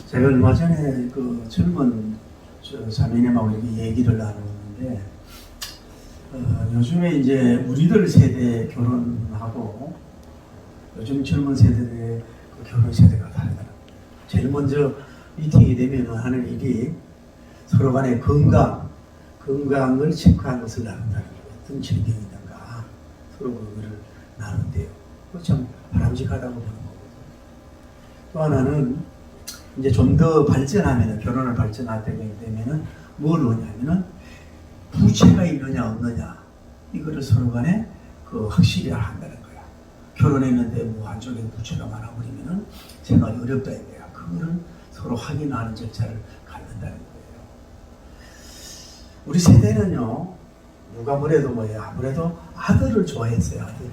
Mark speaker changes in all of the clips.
Speaker 1: 제가 얼마 전에 그 젊은 자매님하고 이렇게 얘기를 나누는데, 요즘에 이제 우리들 세대 결혼하고 요즘 젊은 세대의 그 결혼 세대가 다르더라고요. 제일 먼저 미팅이 되면 하는 일이 서로 간의 건강을 체크하는 것을 나눈다는 거예요. 어떤 질병이 있는가 서로 그거를 나눈대요. 그거 참 바람직하다고 보는 거거든요. 또 하나는 이제 좀 더 발전하면, 결혼을 발전하게 되면은 뭘 하냐면은 부채가 있느냐 없느냐 이거를 서로 간에 그 확실히 한다는 거야. 결혼했는데 뭐 한쪽에 부채가 많아버리면은 생활이 어렵다 이거야. 그거를 서로 확인하는 절차를 갖는다는 거예요. 우리 세대는요, 누가 뭐래도 뭐예요, 아무래도 아들을 좋아했어요, 아들을.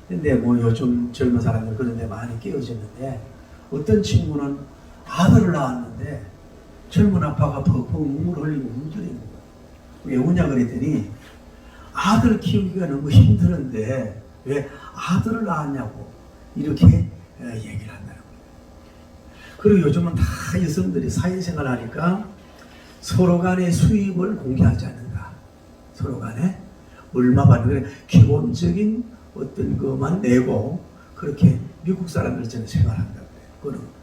Speaker 1: 근데 뭐 요즘 젊은 사람들 그런 데 많이 끼어졌는데, 어떤 친구는 아들을 낳았는데 젊은 아빠가 퍽퍽 눈물 흘리고 울더라는 거예요. 왜 우냐 그랬더니 아들 키우기가 너무 힘드는데 왜 아들을 낳았냐고 이렇게 얘기를 한다는 거예요. 그리고 요즘은 다 여성들이 사회생활 하니까 서로 간의 수입을 공개하지 않는다. 서로 간에 얼마 받는 거예요. 기본적인 어떤 것만 내고 그렇게 미국 사람들처럼 생활한다고 해요.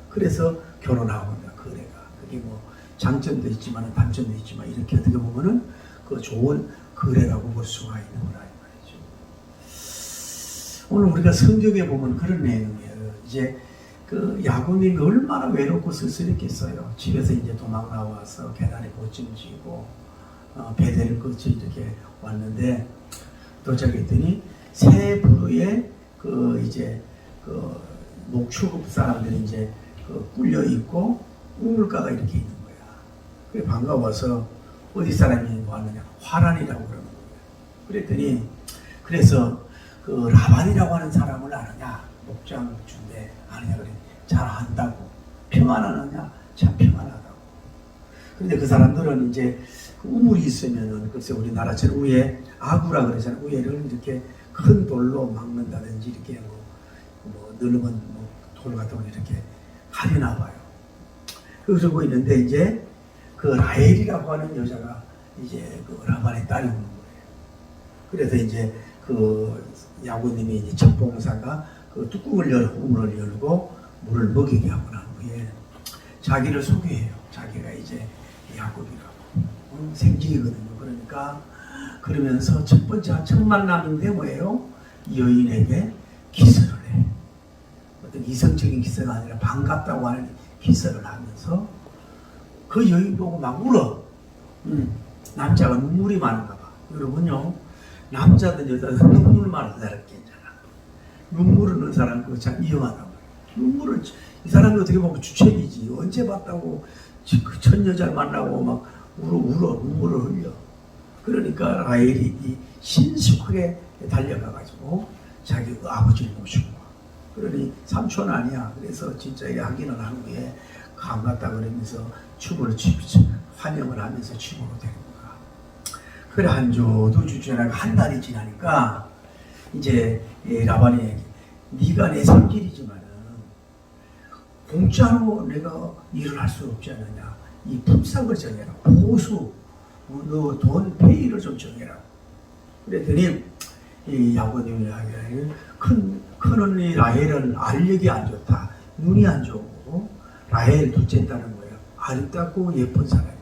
Speaker 1: 그래서 결혼하고 있다. 거래가. 그게 뭐 장점도 있지만 단점도 있지만 이렇게 어떻게 보면은 그 좋은 거래라고 볼 수가 있는 거라 이 말이죠. 오늘 우리가 성경에 보면 그런 내용이에요. 이제 그 야곱님이 얼마나 외롭고 쓸쓸했겠어요. 집에서 이제 도망 나와서 계단에 보침 지고 베델을 거쳐 이렇게 왔는데 도착했더니 새 부르에 그 이제 그 목축업 사람들이 이제 그 꿀려 있고 우물가가 이렇게 있는 거야. 그래 반가워서 어디 사람이 왔느냐? 화란이라고 그러는 거예요. 그랬더니 그래서 그 라반이라고 하는 사람을 아느냐? 목장 준대 아느냐? 그래 잘 안다고. 평안하느냐? 참 평안하다고. 그런데 그 사람들은 이제 그 우물이 있으면은 글쎄 우리나라처럼 위에 아구라 그러잖아요. 위에를 이렇게 큰 돌로 막는다든지 이렇게 뭐 넓은 돌 같은 걸 이렇게 가려나 봐요. 그러고 있는데 이제 그 라헬이라고 하는 여자가 이제 그 라반의 딸이 오는 거예요. 그래서 이제 그 야곱님이 이제 첫 봉사가 그 뚜껑을 열고 우물을 열고 물을 먹이게 하고 난 후에 자기를 소개해요. 자기가 이제 야곱이라고 생질이거든요. 그러니까 그러면서 첫 번째 첫 만남인데 뭐예요? 여인에게 기서를 해. 어떤 이성적인 기서가 아니라 반갑다고 하는 기서를 하면서 그 여인 보고 막 울어. 남자가 눈물이 많은가 봐. 여러분요, 남자든 여자든 눈물 많은 사람 괜찮아. 눈물 흐르는 사람 그거 참 위험하다고. 눈물을 이 사람이 어떻게 보면 주책이지. 언제 봤다고 그 첫 여자를 만나고 막 울어 눈물을 흘려. 그러니까 라헬이 신속하게 달려가가지고 자기 아버지를 모시고 와. 그러니 삼촌 아니야. 그래서 진짜 확인을 한 후에 감 갔다 그러면서 축으로 환영을 하면서 축으로 되는 거야. 그래 한 주도 주저나가 한 달이 지나니까 이제 라반이 네가 내 성질이지만은 공짜로 내가 일을 할 수 없지 않느냐. 이 품삯을 정해라. 보수 너 돈 페이를 좀 정해라. 그랬더니 이 야곱님이 이야기하기를 큰 언니 라헬은 알력이 안 좋다. 눈이 안 좋고 라헬 둘째 딸은 뭐예요? 아름답고 예쁜 사람이야.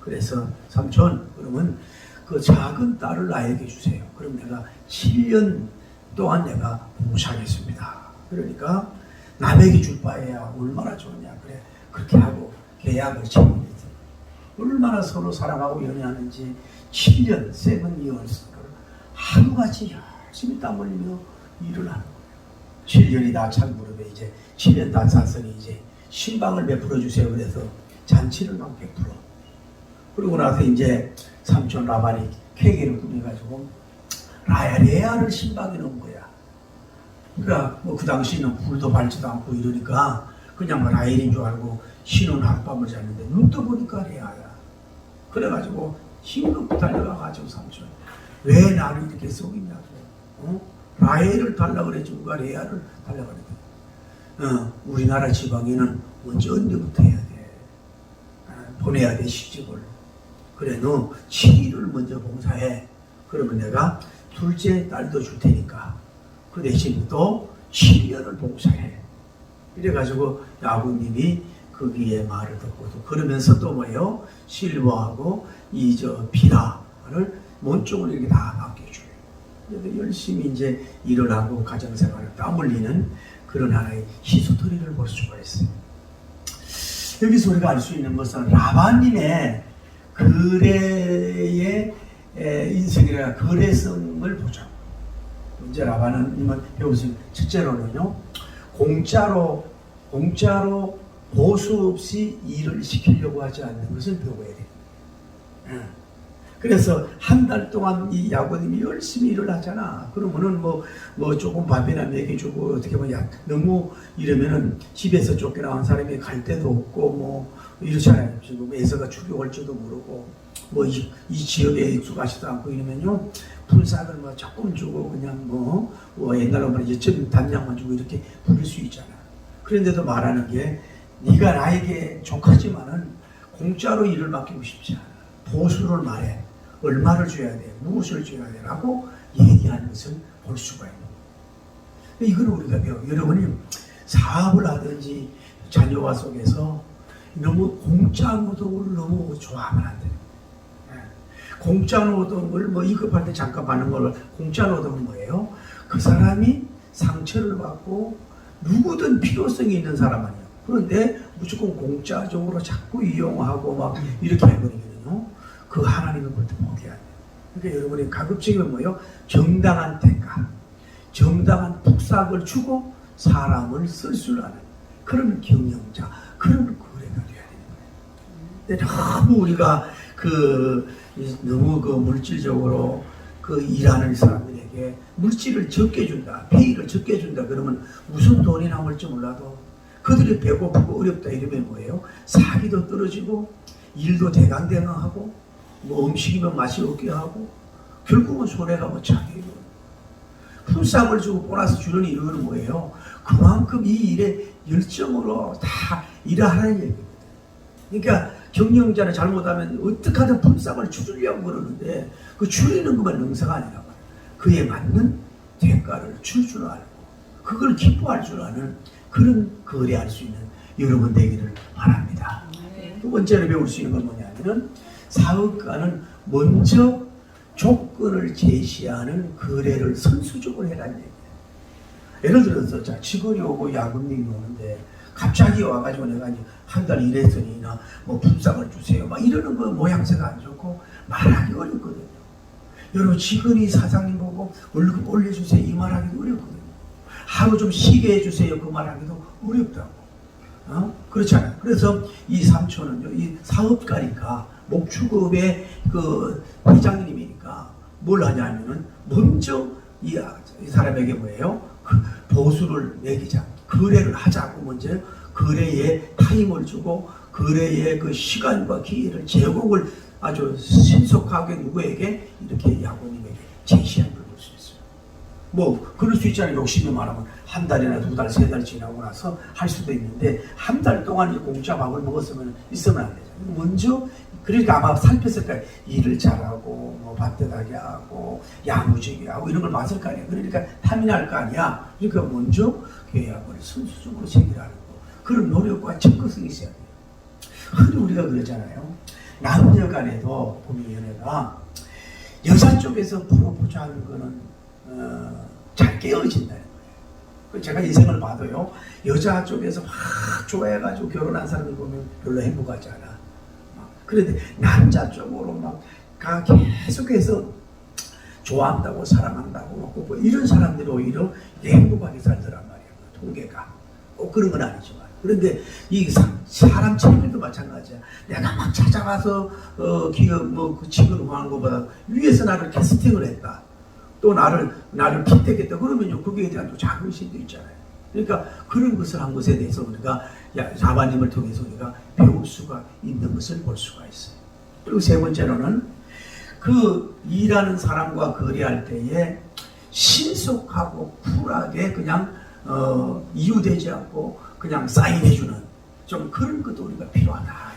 Speaker 1: 그래서 삼촌 그러면 그 작은 딸을 나에게 주세요. 그럼 내가 7년 동안 내가 봉사하겠습니다. 그러니까 남에게 줄 바에야 얼마나 좋냐. 그래 그렇게 하고 계약을 체결했어요. 얼마나 서로 사랑하고 연애하는지 7년, 7 years 하루같이 열심히 땀 흘리며 일을 하는 거예요. 7년이 다 찬 무렵에 이제 7년 다 찼으니 이제 신방을 베풀어 주세요. 그래서 잔치를 막 베풀어. 그리고 나서 이제 삼촌 라반이 케이크를 꾸며가지고 레아를 신방에 넣은 거야. 그러니까 뭐 그 당시에는 불도 밝지도 않고 이러니까 그냥 뭐 라헬인 줄 알고 신혼 하룻밤을 잤는데 눈 떠보니까 레아야. 그래가지고 힘겹게 달려가가지고 삼촌 왜 나를 이렇게 속이냐고. 라헬을 달라 그랬지 누가 레아를 달라 그랬대. 우리나라 지방에는 먼저 언니부터 해야 돼. 보내야 돼, 시집을. 그래, 너 7일을 먼저 봉사해. 그러면 내가 둘째 딸도 줄 테니까 그 대신 또 7년을 봉사해. 이래가지고 야구님이 거기에 말을 듣고 또 그러면서 또 뭐예요? 실버하고 이 비라를 몸쪽을 이렇게 다 맡겨줘요. 그래서 열심히 이제 일을 하고 가정생활을 땀 흘리는 그런 하나의 히스토리를 볼 수가 있어요. 여기서 우리가 알 수 있는 것은 라반님의 거래의 인생이라 거래성을 보죠. 이제 라반은 배우신 첫째로는요, 공짜로 보수 없이 일을 시키려고 하지 않는 것을 배워야 돼요. 그래서 한 달 동안 이 야구님이 열심히 일을 하잖아. 그러면은 뭐 조금 밥이나 먹여주고 어떻게 보면 너무 이러면은 집에서 쫓겨나온 사람이 갈 데도 없고 뭐 이렇잖아요. 지금 애서가 출교할지도 모르고 뭐 이 지역에 익숙하지도 않고 이러면요, 풀싹을 뭐 조금 주고 그냥 뭐 옛날로 말이지 좀 단량만 주고 이렇게 부릴 수 있잖아. 그런데도 말하는 게 네가 나에게 족하지만은 공짜로 일을 맡기고 싶지 않아. 보수를 말해. 얼마를 줘야 돼? 무엇을 줘야 돼? 라고 얘기하는 것을 볼 수가 있는 거예요. 이걸 우리가 배워요. 여러분이 사업을 하든지 자녀와 속에서 너무 공짜 노동을 너무 좋아하면 안 돼요. 공짜 노동을 뭐 이급할 때 잠깐 받는 걸 공짜 노동은 뭐예요? 그 사람이 상처를 받고 누구든 필요성이 있는 사람 아니에요. 그런데 무조건 공짜적으로 자꾸 이용하고 막 이렇게 해버리거든요. 그 하나님을 볼 때 포기해야 돼요. 그러니까 여러분이 가급적이면 뭐예요? 정당한 대가, 정당한 북삭을 주고 사람을 쓸 줄 아는 그런 경영자, 그런 거래가 돼야 되는 거예요. 근데 너무 우리가 너무 물질적으로 일하는 사람들에게 물질을 적게 준다, 페이를 적게 준다 그러면 무슨 돈이 남을지 몰라도 그들이 배고프고 어렵다 이러면 뭐예요? 사기도 떨어지고 일도 대강대강하고 뭐 음식이면 맛이 없게 하고 결국은 손해가 뭐 자기고 풀상을 주고 보너스 주는 이유는 뭐예요? 그만큼 이 일에 열정으로 다 일하는 얘기입니다. 그러니까 경영자는 잘못하면 어떻게든 풀상을 줄이려고 그러는데 그 줄이는 것만 능사가 아니라 그에 맞는 대가를 줄 줄 알고 그걸 기뻐할 줄 아는 그런 거래할 수 있는 여러분 되기를 바랍니다. 두 번째로 배울 수 있는 건 뭐냐면 사업가는 먼저 조건을 제시하는 거래를 선수적으로 해라는 얘기예요. 예를 들어서 자, 직원이 오고 야근님이 오는데 갑자기 와가지고 내가 이제 한 달 일했으니 뭐 분상을 주세요 막 이러는 거 모양새가 안 좋고 말하기 어렵거든요. 여러분 직원이 사장님 보고 월급 올려주세요 이 말하기도 어렵거든요. 하루 좀 쉬게 해주세요 그 말하기도 어렵다고. 그렇잖아요. 그래서 이 삼촌은요, 이 사업가니까 목축업의 회장님이니까 뭘 하냐면은 먼저 이 사람에게 뭐예요? 보수를 매기자, 거래를 하자고 먼저 거래에 타임을 주고 거래의 시간과 기회를 제공을 아주 신속하게 누구에게 이렇게 야구님에게 제시한 걸 볼 수 있어요. 뭐 그럴 수 있잖아요. 욕심이 많으면 한 달이나 두 달, 세 달 지나고 나서 할 수도 있는데 한 달 동안 공짜 밥을 먹었으면 있으면 안 되잖아요. 먼저 그러니까 아마 살폈을 거예요. 일을 잘하고 뭐 밭대가게 하고 야무지게 하고 이런 걸 봤을 거 아니야. 그러니까 탐이 날 거 아니야. 그러니까 먼저 계약을 선수적으로 체결하는 거. 그런 노력과 적극성이 있어야 돼요. 흔히 우리가 그러잖아요. 남녀 간에도 보면 연애가 여자 쪽에서 프로포즈 하는 거는 잘 깨어진다는 거예요. 제가 인생을 봐도요. 여자 쪽에서 막 좋아해가지고 결혼한 사람을 보면 별로 행복하지 않아. 그런데 남자 쪽으로 막 계속해서 좋아한다고 사랑한다고 뭐 이런 사람들이 오히려 행복하게 살더란 말이에요. 통계가. 꼭 그런 건 아니지만. 그런데 이 사람 체질도 마찬가지야. 내가 막 찾아가서 기업 그 직원 구하는 것보다 위에서 나를 캐스팅을 했다. 또 나를 픽택했다. 그러면요 거기에 대한 또 자긍심도 있잖아요. 그러니까 그런 것을 한 것에 대해서 우리가 자바님을 통해서 우리가 배울 수가 있는 것을 볼 수가 있어요. 그리고 세 번째로는 일하는 사람과 거래할 때에 신속하고 쿨하게 그냥 이유되지 않고 그냥 사인해주는 좀 그런 것도 우리가 필요하다.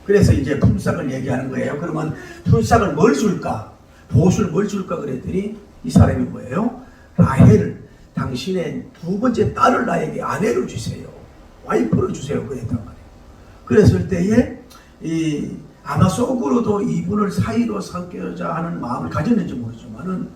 Speaker 1: 그래서 이제 품삯을 얘기하는 거예요. 그러면 품삯을 뭘 줄까? 보수를 뭘 줄까 그랬더니 이 사람이 뭐예요? 라헬을 당신의 두 번째 딸을 나에게 아내로 주세요. 와이프로 주세요. 그랬단 말이에요. 그랬을 때에 아마 속으로도 이분을 사이로 삼고자 하는 마음을 가졌는지 모르지만은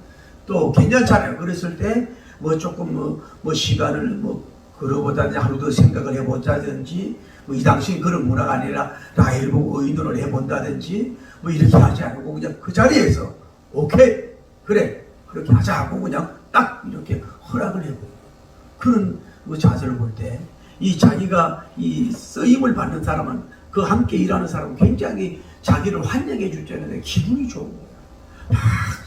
Speaker 1: 또 괜찮잖아요. 그랬을 때 뭐 조금 뭐 시간을 뭐 그러보다든지 하루 더 생각을 해보자든지 뭐 이 당시 그런 문화가 아니라 라헬 보고 의논을 해본다든지 뭐 이렇게 하지 않고 그냥 그 자리에서 오케이 그래 그렇게 하자 하고 그냥 딱 이렇게 허락을 해버려요. 그런 그 자세를 볼 때 이 자기가 이 쓰임을 받는 사람은 그 함께 일하는 사람은 굉장히 자기를 환영해 줄 때는 기분이 좋은 거예요.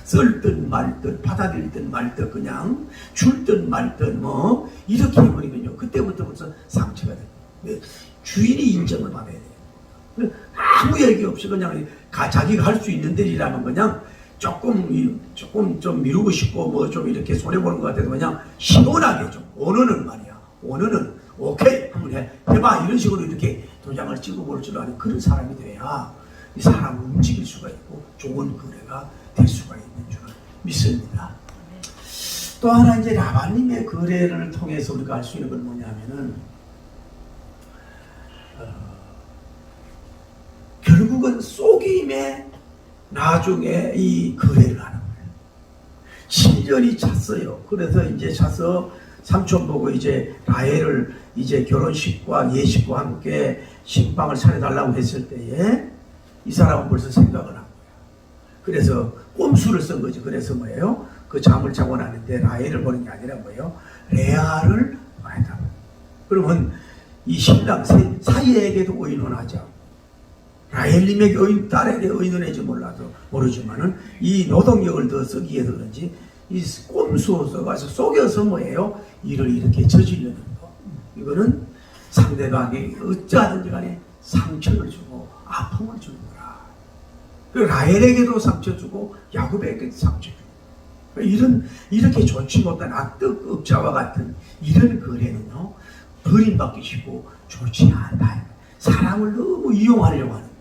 Speaker 1: 쓸듯 말듯 받아들일듯 말듯 그냥 줄듯 말듯 뭐 이렇게 해버리면요 그때부터 벌써 상처가 돼요. 주인이 인정을 받아야 돼요. 아무 얘기 없이 그냥 자기가 할 수 있는 일이라면 그냥 조금 좀 미루고 싶고 뭐 좀 이렇게 손해보는 것 같아도 그냥 시원하게 좀 오늘은 말이야 오늘은 오케이 한번 해봐 이런 식으로 이렇게 도장을 찍어볼 줄 아는 그런 사람이 돼야 이 사람을 움직일 수가 있고 좋은 거래가 될 수가 있는 줄 믿습니다. 또 하나 이제 라반님의 거래를 통해서 우리가 알 수 있는 건 뭐냐면은 결국은 속임에 나중에 이 거래를 하는 거예요. 7년이 찼어요. 그래서 이제 차서 삼촌 보고 이제 라헬을 이제 결혼식과 예식과 함께 식빵을 차려달라고 했을 때에 이 사람은 벌써 생각을 한 거예요. 그래서 꼼수를 쓴 거죠. 그래서 뭐예요? 그 잠을 자고 나는데 라헬을 보는 게 아니라 뭐예요? 레아를 봐야. 그러면 이 신랑 사이에게도 의논하자. 라헬님에게 딸에게 의논해지 모르지만은 이 노동력을 더 쓰기 위해서 그런지 이 꼼수 써가지고 속여서 뭐예요? 일을 이렇게 저지르는 거. 이거는 상대방에게 어찌하든지 간에 상처를 주고 아픔을 주는 거라. 라헬에게도 상처 주고 야곱에게도 상처 주고. 이렇게 좋지 못한 악덕업자와 같은 이런 거래는요, 버림받기 쉽고 좋지 않다. 사람을 너무 이용하려고 하는 거.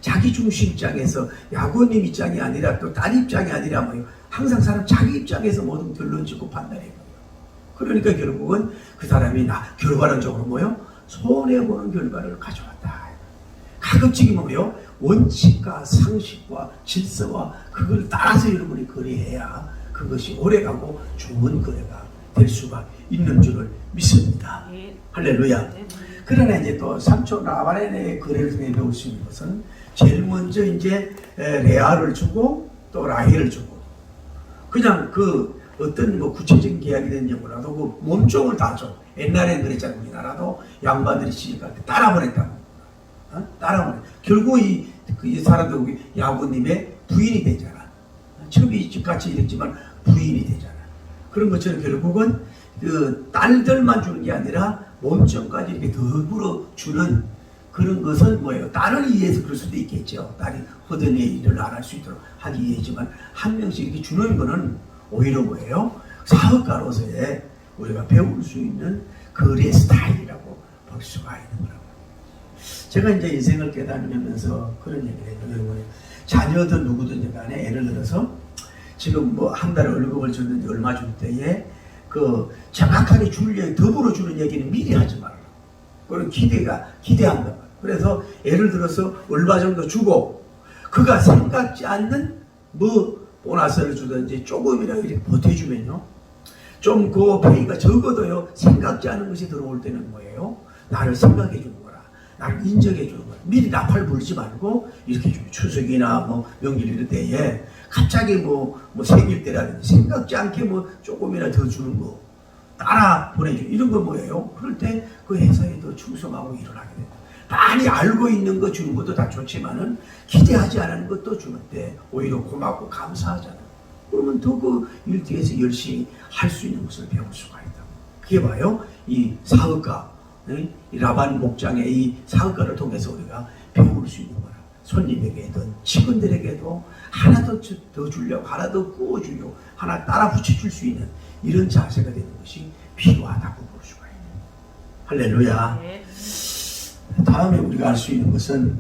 Speaker 1: 자기 중심 입장에서 야곱님 입장이 아니라 또 딸 입장이 아니라 뭐요. 항상 사람 자기 입장에서 모든 결론짓고 판단해요. 그러니까 결국은 그 사람이 결과론적으로 뭐요? 손해보는 결과를 가져왔다. 가급적이 뭐요? 원칙과 상식과 질서와 그걸 따라서 여러분이 거래해야 그것이 오래가고 좋은 거래가 될 수가 있는 줄을 믿습니다. 할렐루야. 그러나 이제 또 삼촌 라반의 거래를 통해 배울 수 있는 것은 제일 먼저 이제 레아를 주고 또 라헬을 주고 그냥 그 어떤 뭐 구체적인 계약이 됐는지 몰라도 그 몸종을 다 줘. 옛날에는 그랬잖아요. 우리나라도 양반들이 시집갈 때 따라보냈다고. 따라보내. 결국 이 사람들 야곱님의 부인이 되잖아. 첩이 같이 이랬지만 부인이 되잖아. 그런 것처럼 결국은 그 딸들만 주는 게 아니라 몸종까지 이렇게 더불어 주는 그런 것은 뭐예요? 딸을 위해서 그럴 수도 있겠죠. 딸이 허든 일을 안 할 수 있도록 하기 위해지만 한 명씩 이렇게 주는 거는 오히려 뭐예요? 사업가로서의 우리가 배울 수 있는 거래 스타일이라고 볼 수가 있는 거라고. 제가 이제 인생을 깨달으면서 그런 얘기를 해요. 여러분, 자녀든 누구든지 간에 예를 들어서 지금 뭐 한 달에 월급을 줬는데 얼마 줄 때에 그 정확하게 더불어 주는 얘기는 미리 하지 말라. 그런 기대한다. 그래서 예를 들어서 얼마 정도 주고 그가 생각지 않는 뭐 보너스를 주든지 조금이라도 이렇게 보태주면요. 좀 그 페이가 적어도요. 생각지 않은 것이 들어올 때는 뭐예요? 나를 생각해 주는 거라. 나를 인정해 주는 거라. 미리 나팔 불지 말고 이렇게 좀 추석이나 뭐 명절 이럴 때에 갑자기 뭐 생일 때라든지 생각지 않게 뭐 조금이나 더 주는 거 따라 보내줘. 이런 거 뭐예요? 그럴 때 그 회사에 더 충성하고 일을 하게 된다. 많이 알고 있는 거 주는 것도 다 좋지만은 기대하지 않은 것도 주는 때 오히려 고맙고 감사하잖아요. 그러면 더 그 일대에서 열심히 할 수 있는 것을 배울 수가 있다. 그게 봐요. 이 사업가, 이 라반 목장의 이 사업가를 통해서 우리가 배울 수 있는 거라. 손님에게든 직원들에게도 하나 더 주려고 하나 더 구워주려고 하나 따라 붙여줄 수 있는 이런 자세가 되는 것이 필요하다고 볼 수가 있는. 할렐루야. 다음에 우리가 알 수 있는 것은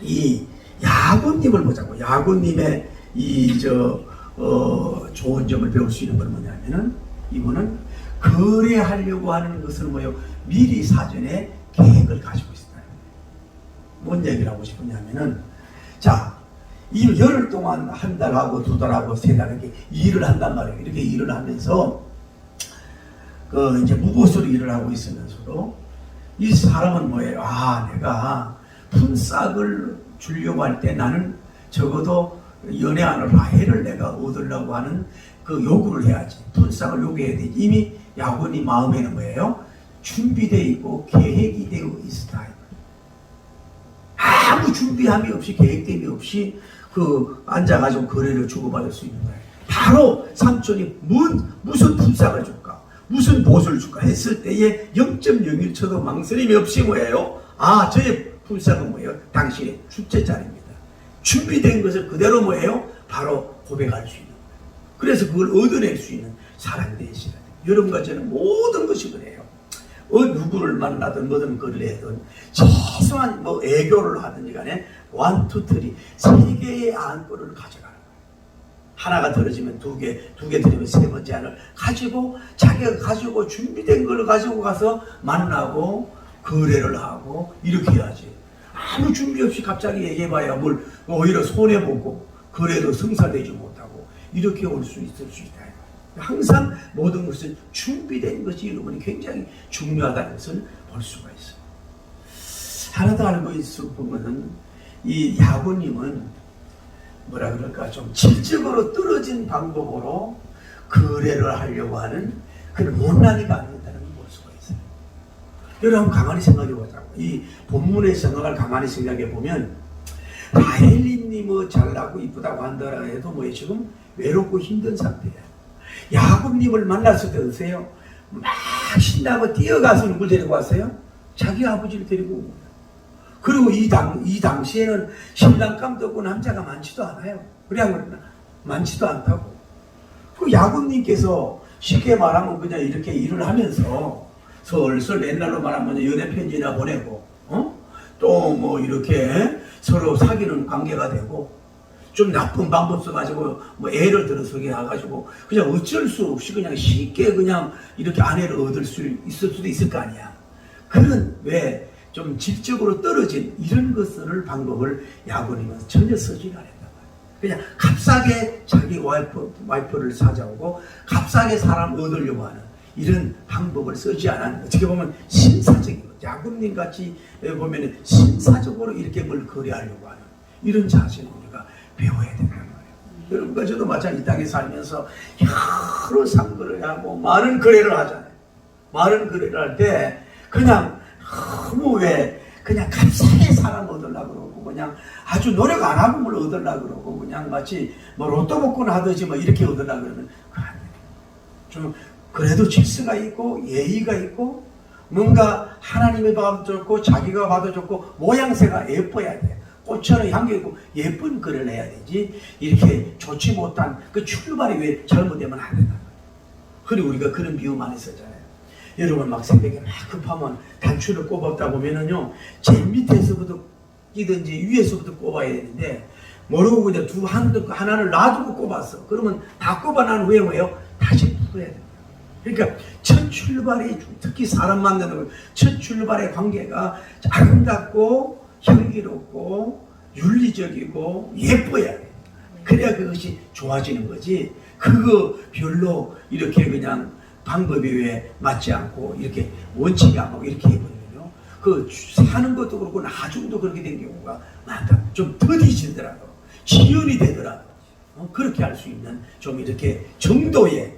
Speaker 1: 이 야곱님을 보자고. 야곱님의 좋은 점을 배울 수 있는 건 뭐냐면은, 이분은 거래하려고 하는 것을 미리 사전에 계획을 가지고 있어요. 뭔 얘기를 하고 싶으냐면은, 자, 이 열흘 동안 한 달하고 두 달하고 세 달 이렇게 일을 한단 말이에요. 이렇게 일을 하면서 이제 무보수로 일을 하고 있으면서도 이 사람은 뭐예요? 내가 품삯을 주려고 할 때 나는 적어도 연애하는 라헬을 내가 얻으려고 하는 그 요구를 해야지. 품삯을 요구해야 되지. 이미 야곱이 마음에는 뭐예요? 준비되어 있고 계획이 되어 있다. 아무 준비함이 없이 계획됨이 없이 앉아가지고 거래를 주고받을 수 있는 거예요. 바로 삼촌이 무슨 품삯을 줄까? 무슨 보수를 줄까? 했을 때에 0.01초도 망설임이 없이 뭐예요? 저의 품삯은 뭐예요? 당신의 출제자입니다. 준비된 것을 그대로 뭐예요? 바로 고백할 수 있는 거예요. 그래서 그걸 얻어낼 수 있는 사람이 되시라. 여러분과 저는 모든 것이 그래요. 누구를 만나든 뭐든 거래를 하든 최소한 애교를 하든지 간에 1, 2, 3 세 개의 안고를 가져가는 거예요. 하나가 들어지면 두 개 들으면 세 번째 안을 가지고 자기가 가지고 준비된 걸 가지고 가서 만나고 거래를 하고 이렇게 해야지. 아무 준비 없이 갑자기 얘기해봐야 오히려 손해보고 거래도 성사되지 못하고 이렇게 올 수 있을 수 있다. 항상 모든 것은 준비된 것이 여러분이 굉장히 중요하다는 것을 볼 수가 있어요. 하나 더 알고 있을 부분은 이 야곱님은 뭐라 그럴까 좀 질적으로 떨어진 방법으로 거래를 하려고 하는 그런 못난이가 아니었다는 걸 볼 수가 있어요. 여러분 가만히 생각해 보자고. 이 본문의 생각을 가만히 생각해 보면 라헬리님은 잘나고 이쁘다고 한다라 해도 지금 외롭고 힘든 상태예요. 야곱님을 만났을 때 어떠세요? 막 신나고 뛰어가서 누굴 데리고 왔어요? 자기 아버지를 데리고 온 거예요. 그리고 이 당시에는 신랑감도 없고 남자가 많지도 않아요. 그냥 많지도 않다고. 그 야곱님께서 쉽게 말하면 그냥 이렇게 일을 하면서 설설 옛날로 말하면 연애 편지나 보내고, 또 이렇게 서로 사귀는 관계가 되고, 좀 나쁜 방법 써가지고 애를 들어서 해가지고 그냥 어쩔 수 없이 그냥 쉽게 그냥 이렇게 아내를 얻을 수 있을 수도 있을 거 아니야. 그런 왜 좀 질적으로 떨어진 이런 것을 방법을 야곱님은 전혀 쓰지가 않았단 말이야. 그냥 값싸게 자기 와이프를 찾아오고 값싸게 사람 얻으려고 하는 이런 방법을 쓰지 않았는, 어떻게 보면 신사적인 것. 야곱님 같이 보면 신사적으로 이렇게 뭘 거래하려고 하는 이런 자세는 우리가 배워야 된단 말이에요. 여러분과 저도 마찬가지 이 땅에 살면서 여러 상거래를 하고 많은 거래를 하잖아요. 많은 거래를 할 때 그냥 너무 그냥 값싸게 사람 얻으려고 그러고 그냥 아주 노력 안 하고 뭘 얻으려고 그러고 그냥 마치 로또 복권 하듯이 이렇게 얻으려고 그러면 좀 그래도 질서가 있고 예의가 있고 뭔가 하나님이 봐도 좋고 자기가 봐도 좋고 모양새가 예뻐야 돼. 꽃처럼 향기 있고 예쁜 글을 해야 되지. 이렇게 좋지 못한 그 출발이 왜 잘못되면 안 된다. 그리고 우리가 그런 비유 많이 쓰잖아요. 여러분 막 새벽에 막 급하면 단추를 꼽았다 보면은요, 제일 밑에서부터 끼든지 위에서부터 꼽아야 되는데 모르고 그냥 하나를 놔두고 꼽았어. 그러면 다 꼽아 난 후에 뭐예요? 다시 풀어야 돼요. 그러니까 첫 출발이, 특히 사람 만나는 첫 출발의 관계가 아름답고 향기롭고 윤리적이고 예뻐야 돼. 그래야 그것이 좋아지는 거지. 그거 별로 이렇게 그냥 방법이 왜 맞지 않고 이렇게 원칙이 안 맞고 이렇게 해버리면요, 그 사는 것도 그렇고 나중도 그렇게 된 경우가 많다. 좀 더디지더라도 지연이 되더라도 그렇게 할 수 있는 좀 이렇게 정도의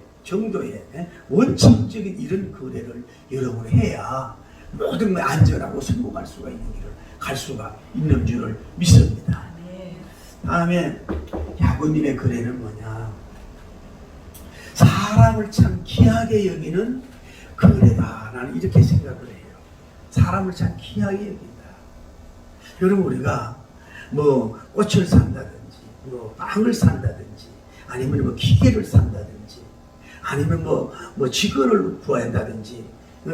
Speaker 1: 원칙적인 이런 거래를 여러분이 해야 모든 안전하고 성공할 수가 있는 길을 갈 수가 있는 줄을 믿습니다. 다음에 야곱님의 거래는 뭐냐? 사람을 참 귀하게 여기는 거래다. 나는 이렇게 생각을 해요. 사람을 참 귀하게 여긴다. 여러분 우리가 꽃을 산다든지 빵을 산다든지 아니면 기계를 산다든지 아니면 뭐 직원을 구해야 한다든지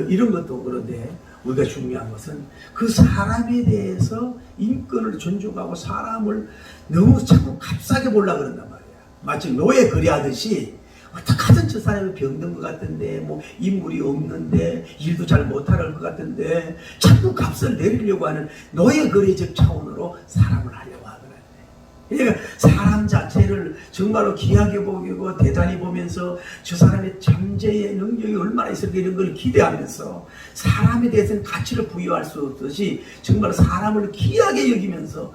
Speaker 1: 이런 것도 그런데 우리가 중요한 것은 그 사람에 대해서 인권을 존중하고 사람을 너무 자꾸 값싸게 보려고 그런단 말이야. 마치 노예 거래하듯이 어떡하든 저 사람이 병든 것 같은데 뭐 인물이 없는데 일도 잘 못할 것 같은데 자꾸 값을 내리려고 하는 노예 거래적 차원으로 사람을 하려고 하더라고요. 그러니까 사람 자체를 정말로 귀하게 보고 대단히 보면서 저 사람의 잠재의 능력이 얼마나 있을까 이런 걸 기대하면서 사람에 대해서는 가치를 부여할 수 없듯이 정말 사람을 귀하게 여기면서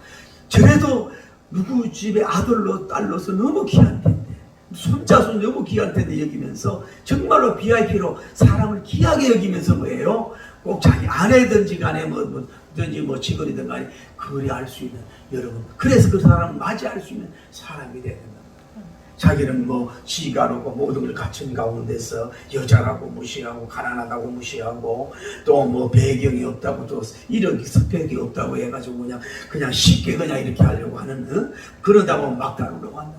Speaker 1: 저래도 누구 집의 아들로 딸로서 너무 귀한 텐데 손자손 너무 귀한 텐데 여기면서 정말로 VIP로 사람을 귀하게 여기면서 뭐예요? 꼭 자기 아내든지 간에 뭐든지 뭐 직원이든 간에 그리 할 수 있는 여러분 그래서 그 사람을 맞이할 수 있는 사람이 돼야 된다. 자기는 뭐 지가로고 모든 걸 갖춘 가운데서 여자라고 무시하고 가난하다고 무시하고 또 뭐 배경이 없다고 또 이런 스펙이 없다고 해가지고 그냥 쉽게 그냥 이렇게 하려고 하는 그러다고 막 다루려고 한다.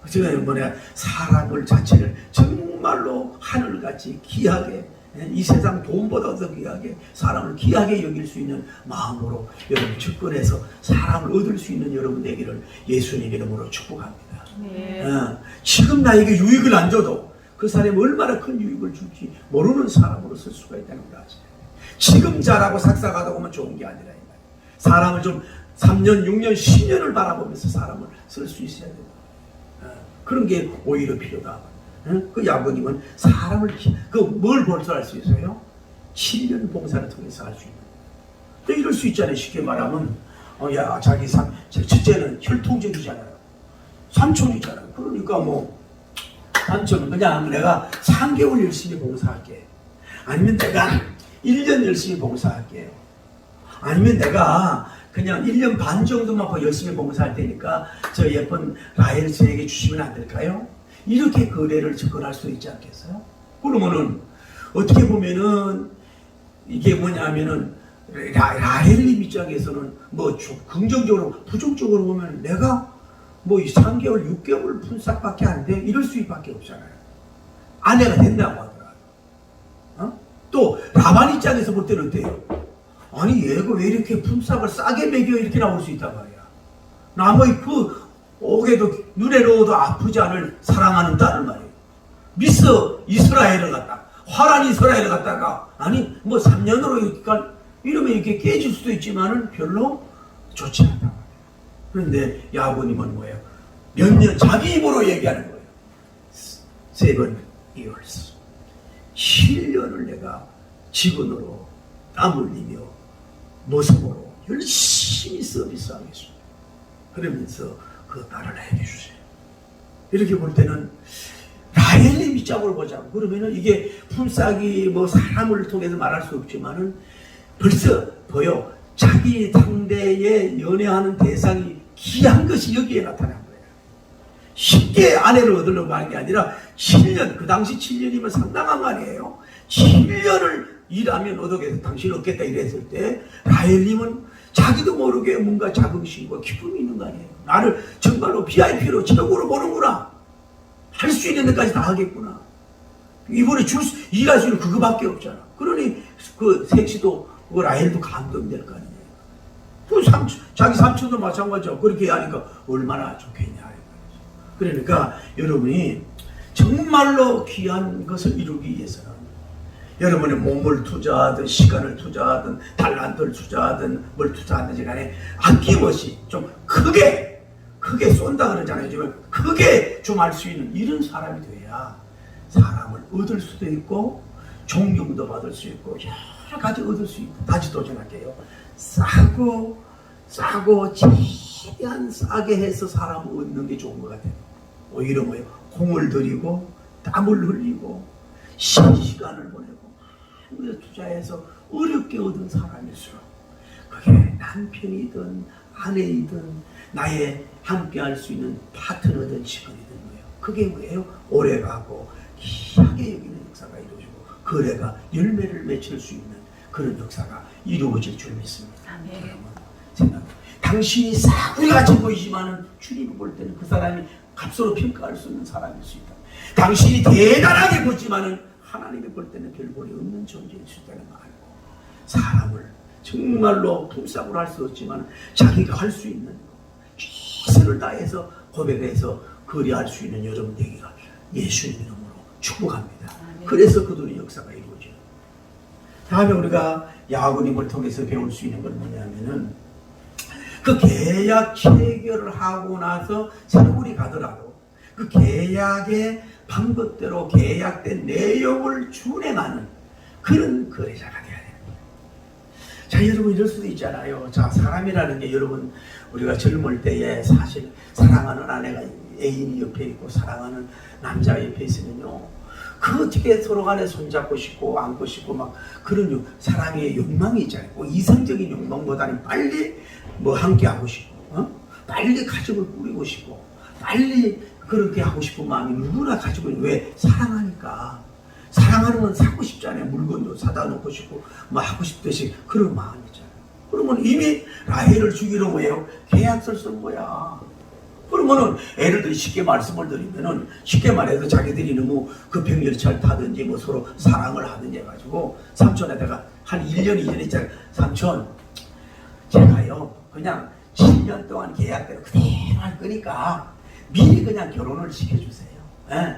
Speaker 1: 그래서 사람을 자체를 정말로 하늘같이 귀하게 이 세상 돈보다 더 귀하게 사람을 귀하게 여길 수 있는 마음으로 여러분 접근해서 사람을 얻을 수 있는 여러분 되기를 예수님 이름으로 축복합니다. 네. 지금 나에게 유익을 안 줘도 그 사람이 얼마나 큰 유익을 줄지 모르는 사람으로 쓸 수가 있다는 걸 아시죠? 지금 잘하고 삭삭하다 보면 좋은 게 아니라 사람을 좀 3년, 6년, 10년을 바라보면서 사람을 쓸 수 있어야 된다. 그런 게 오히려 필요다. 그 야고님은 사람을 뭘 벌써 할 수 있어요? 7년 봉사를 통해서 할 수 있는. 또 이럴 수 있잖아요. 쉽게 말하면 자기 첫째는 혈통적이잖아요. 삼촌이잖아요. 그러니까 삼촌은 그냥 내가 3개월 열심히 봉사할게. 아니면 내가 1년 열심히 봉사할게요. 아니면 내가 그냥 1년 반 정도만 열심히 봉사할 테니까 저 예쁜 라헬 저에게 주시면 안 될까요? 이렇게 거래를 접근할 수 있지 않겠어요? 그러면은 어떻게 보면은 이게 뭐냐면은 라헬님 입장에서는 긍정적으로 부정적으로 보면 내가 이 3개월 6개월 품삯밖에 안 돼 이럴 수밖에 없잖아요. 아내가 된다고 하더라도 또 라반 입장에서 볼 때는 어때요? 아니 얘가 왜 이렇게 품삯을 싸게 매겨 이렇게 나올 수 있단 말이야. 남의 옥에도 눈에 넣어도 아프지 않을 사랑하는 딸을 말이에요. 미스 이스라엘을 갖다가 화란 이스라엘을 갖다가 3년으로 이러면 이렇게 깨질 수도 있지만은 별로 좋지 않다. 그런데 야고님은 뭐예요? 몇 년 자기 입으로 얘기하는 거예요. 7 years 7년을 내가 직원으로 땀 흘리며 모습으로 열심히 서비스하겠습니다. 그러면서 그 딸을 해주세요. 이렇게 볼 때는 라헬님 입장으로 보자고 그러면은 이게 품삯이 사람을 통해서 말할 수 없지만은 벌써 보여 자기 상대에 연애하는 대상이 귀한 것이 여기에 나타난 거예요. 쉽게 아내를 얻으려고 하는 게 아니라 7년 그 당시 7년이면 상당한 거 아니에요. 7년을 일하면 얻어겠다 당신 얻겠다 이랬을 때 라헬님은 자기도 모르게 뭔가 자긍심과 기쁨이 있는 거 아니에요. 나를 정말로 VIP로 최고로 보는구나. 할 수 있는 데까지 다 하겠구나. 이번에 일할 수 있는 그거밖에 없잖아. 그러니 그 셋이도 라헬도 감동될 거 아니에요. 자기 삼촌도 마찬가지죠. 그렇게 하니까 얼마나 좋겠냐. 그러니까 여러분이 정말로 귀한 것을 이루기 위해서는 여러분의 몸을 투자하든 시간을 투자하든 달란트를 투자하든 뭘 투자하든지 간에 아낌없이 좀 크게 쏜다 그러잖아요. 지금 크게 좀 할 수 있는 이런 사람이 돼야 사람을 얻을 수도 있고 존경도 받을 수 있고 여러 가지 얻을 수 있고 다시 도전할게요. 싸고 최대한 싸게 해서 사람을 얻는 게 좋은 것 같아요. 오히려 공을 들이고 땀을 흘리고 시간을 보내고 투자해서 어렵게 얻은 사람일수록 그게 남편이든 아내이든 나의 함께 할 수 있는 파트너든 직원이든 그게 뭐예요? 오래가고 귀하게 여기는 역사가 이루어지고 거래가 열매를 맺힐 수 있는 그런 역사가 이루어질 줄 믿습니다. 생각합니다. 당신이 싸구려 같이 보이지만은 주님이 볼 때는 그 사람이 값으로 평가할 수 있는 사람일 수 있다. 당신이 대단하게 보지만은 하나님이 볼 때는 별 볼이 없는 존재일 수 있다는 걸 알고 사람을 정말로 품삯으로 할 수 없지만 자기가 할 수 있는 최선을 다해서 고백해서 거리할 수 있는 여러분 되기가 예수님 이름으로 축복합니다. 그래서 그들의 역사가 이루어져요. 다음에 우리가 야고님을 통해서 배울 수 있는 건 뭐냐면은 그 계약 체결을 하고 나서 세월이 가더라도 그 계약의 방법대로 계약된 내용을 준행하는 그런 거래자가 돼야 됩니다. 자, 여러분 이럴 수도 있잖아요. 자, 사람이라는 게 여러분 우리가 젊을 때에 사실 사랑하는 아내가 애인이 옆에 있고 사랑하는 남자가 옆에 있으면요. 그 어떻게 서로 간에 손잡고 싶고 안고 싶고 막 그런 사랑의 욕망이 있잖아요. 이성적인 욕망보다는 빨리 뭐 함께 하고 싶고 빨리 가족을 꾸리고 싶고 빨리 그렇게 하고 싶은 마음이 누구나 가지고 있는 왜 사랑하니까 사랑하는 건 사고 싶잖아요. 물건도 사다 놓고 싶고 뭐 하고 싶듯이 그런 마음이 있잖아요. 그러면 이미 라헬을 죽이러 뭐예요? 계약서를 쓴 거야. 그러면은 예를 들어 쉽게 말씀을 드리면은 쉽게 말해서 자기들이 너무 급행열차를 타든지 뭐 서로 사랑을 하든지 해가지고 삼촌에다가 한 1년 2년 있잖아요. 삼촌 제가요 그냥 7년 동안 계약대로 그대로 할 거니까 미리 그냥 결혼을 시켜주세요. 예?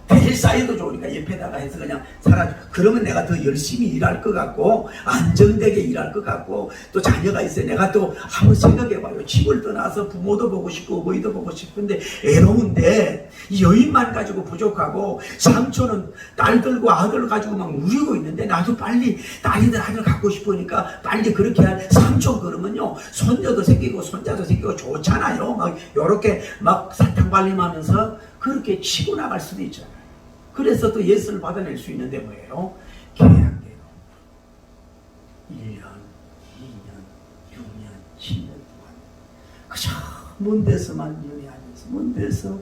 Speaker 1: 대일 사이도 좋으니까 옆에다가 해서 그냥 살아. 그러면 내가 더 열심히 일할 것 같고 안정되게 일할 것 같고 또 자녀가 있어요. 내가 또 한번 생각해봐요. 집을 떠나서 부모도 보고 싶고 어머니도 보고 싶은데 애로운데 이 여인만 가지고 부족하고 삼촌은 딸들과 아들 가지고 막 누리고 있는데 나도 빨리 딸이들 아들 갖고 싶으니까 빨리 그렇게 할 삼촌 그러면요 손녀도 생기고 손자도 생기고 좋잖아요. 막 요렇게 막 사탕 발림하면서 그렇게 치고 나갈 수도 있잖아요. 그래서 또 예수를 받아낼 수 있는데 뭐예요? 계약대로 1년, 2년, 6년, 7년 동안 그저 먼 데서만 연애하면서 먼 데서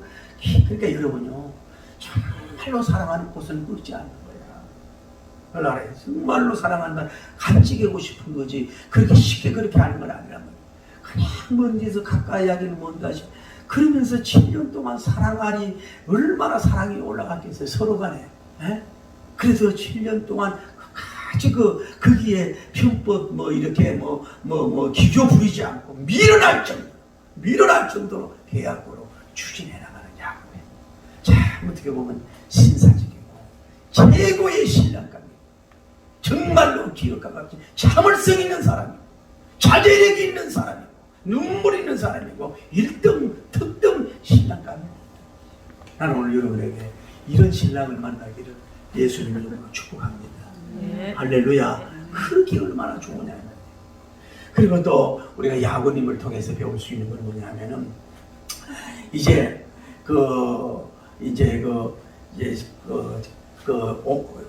Speaker 1: 그러니까 여러분요 정말로 사랑하는 곳은 끄지 않는 거야. 알아요? 정말로 사랑한다 간직하고 싶은 거지 그렇게 쉽게 그렇게 하는 건 아니란 말이야. 그냥 먼 데서 가까이 하기는 먼다 싶어. 그러면서 7년 동안 사랑하니 얼마나 사랑이 올라갔겠어요 서로 간에. 에? 그래서 7년 동안 같이 거기에 편법 뭐 이렇게 기교 부리지 않고 밀어날 정도로 계약으로 추진해 나가는 야곱이에요. 자, 어떻게 보면 신사적이고 최고의 신랑감이 정말로 기억과 같이 참을성 있는 사람이고 자제력이 있는 사람이고 눈물 있는 사람이고 1등 특등 신랑감입니다. 나는 오늘 여러분에게 이런 신랑을 만나기를 예수님 이름으로 축복합니다. 네. 할렐루야. 그렇게 얼마나 좋으냐. 그리고 또 우리가 야고님을 통해서 배울 수 있는 건 뭐냐면은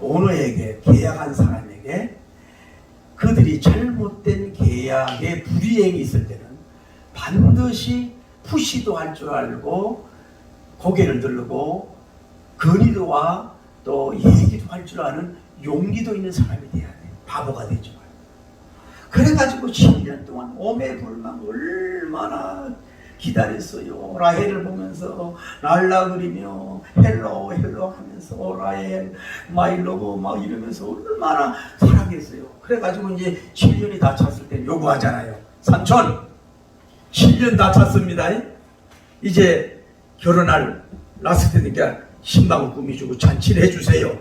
Speaker 1: 오너에게 계약한 사람에게 그들이 잘못된 계약의 불이행이 있을 때는 반드시 푸시도 할 줄 알고 고개를 들고 건의도와 또 얘기도 할 줄 아는 용기도 있는 사람이 돼야 돼. 바보가 되지 말고. 그래가지고 7년 동안 오매불망 얼마나 기다렸어요. 라헬을 보면서 랄라 그리며 헬로 하면서 라헬 마이 러브 막 이러면서 얼마나 사랑했어요. 그래가지고 이제 7년이 다 찼을 때 요구하잖아요. 삼촌 7년 다 찼습니다. 이제 결혼할 라스트 되니까 신방을 꾸미주고 잔치를 해주세요.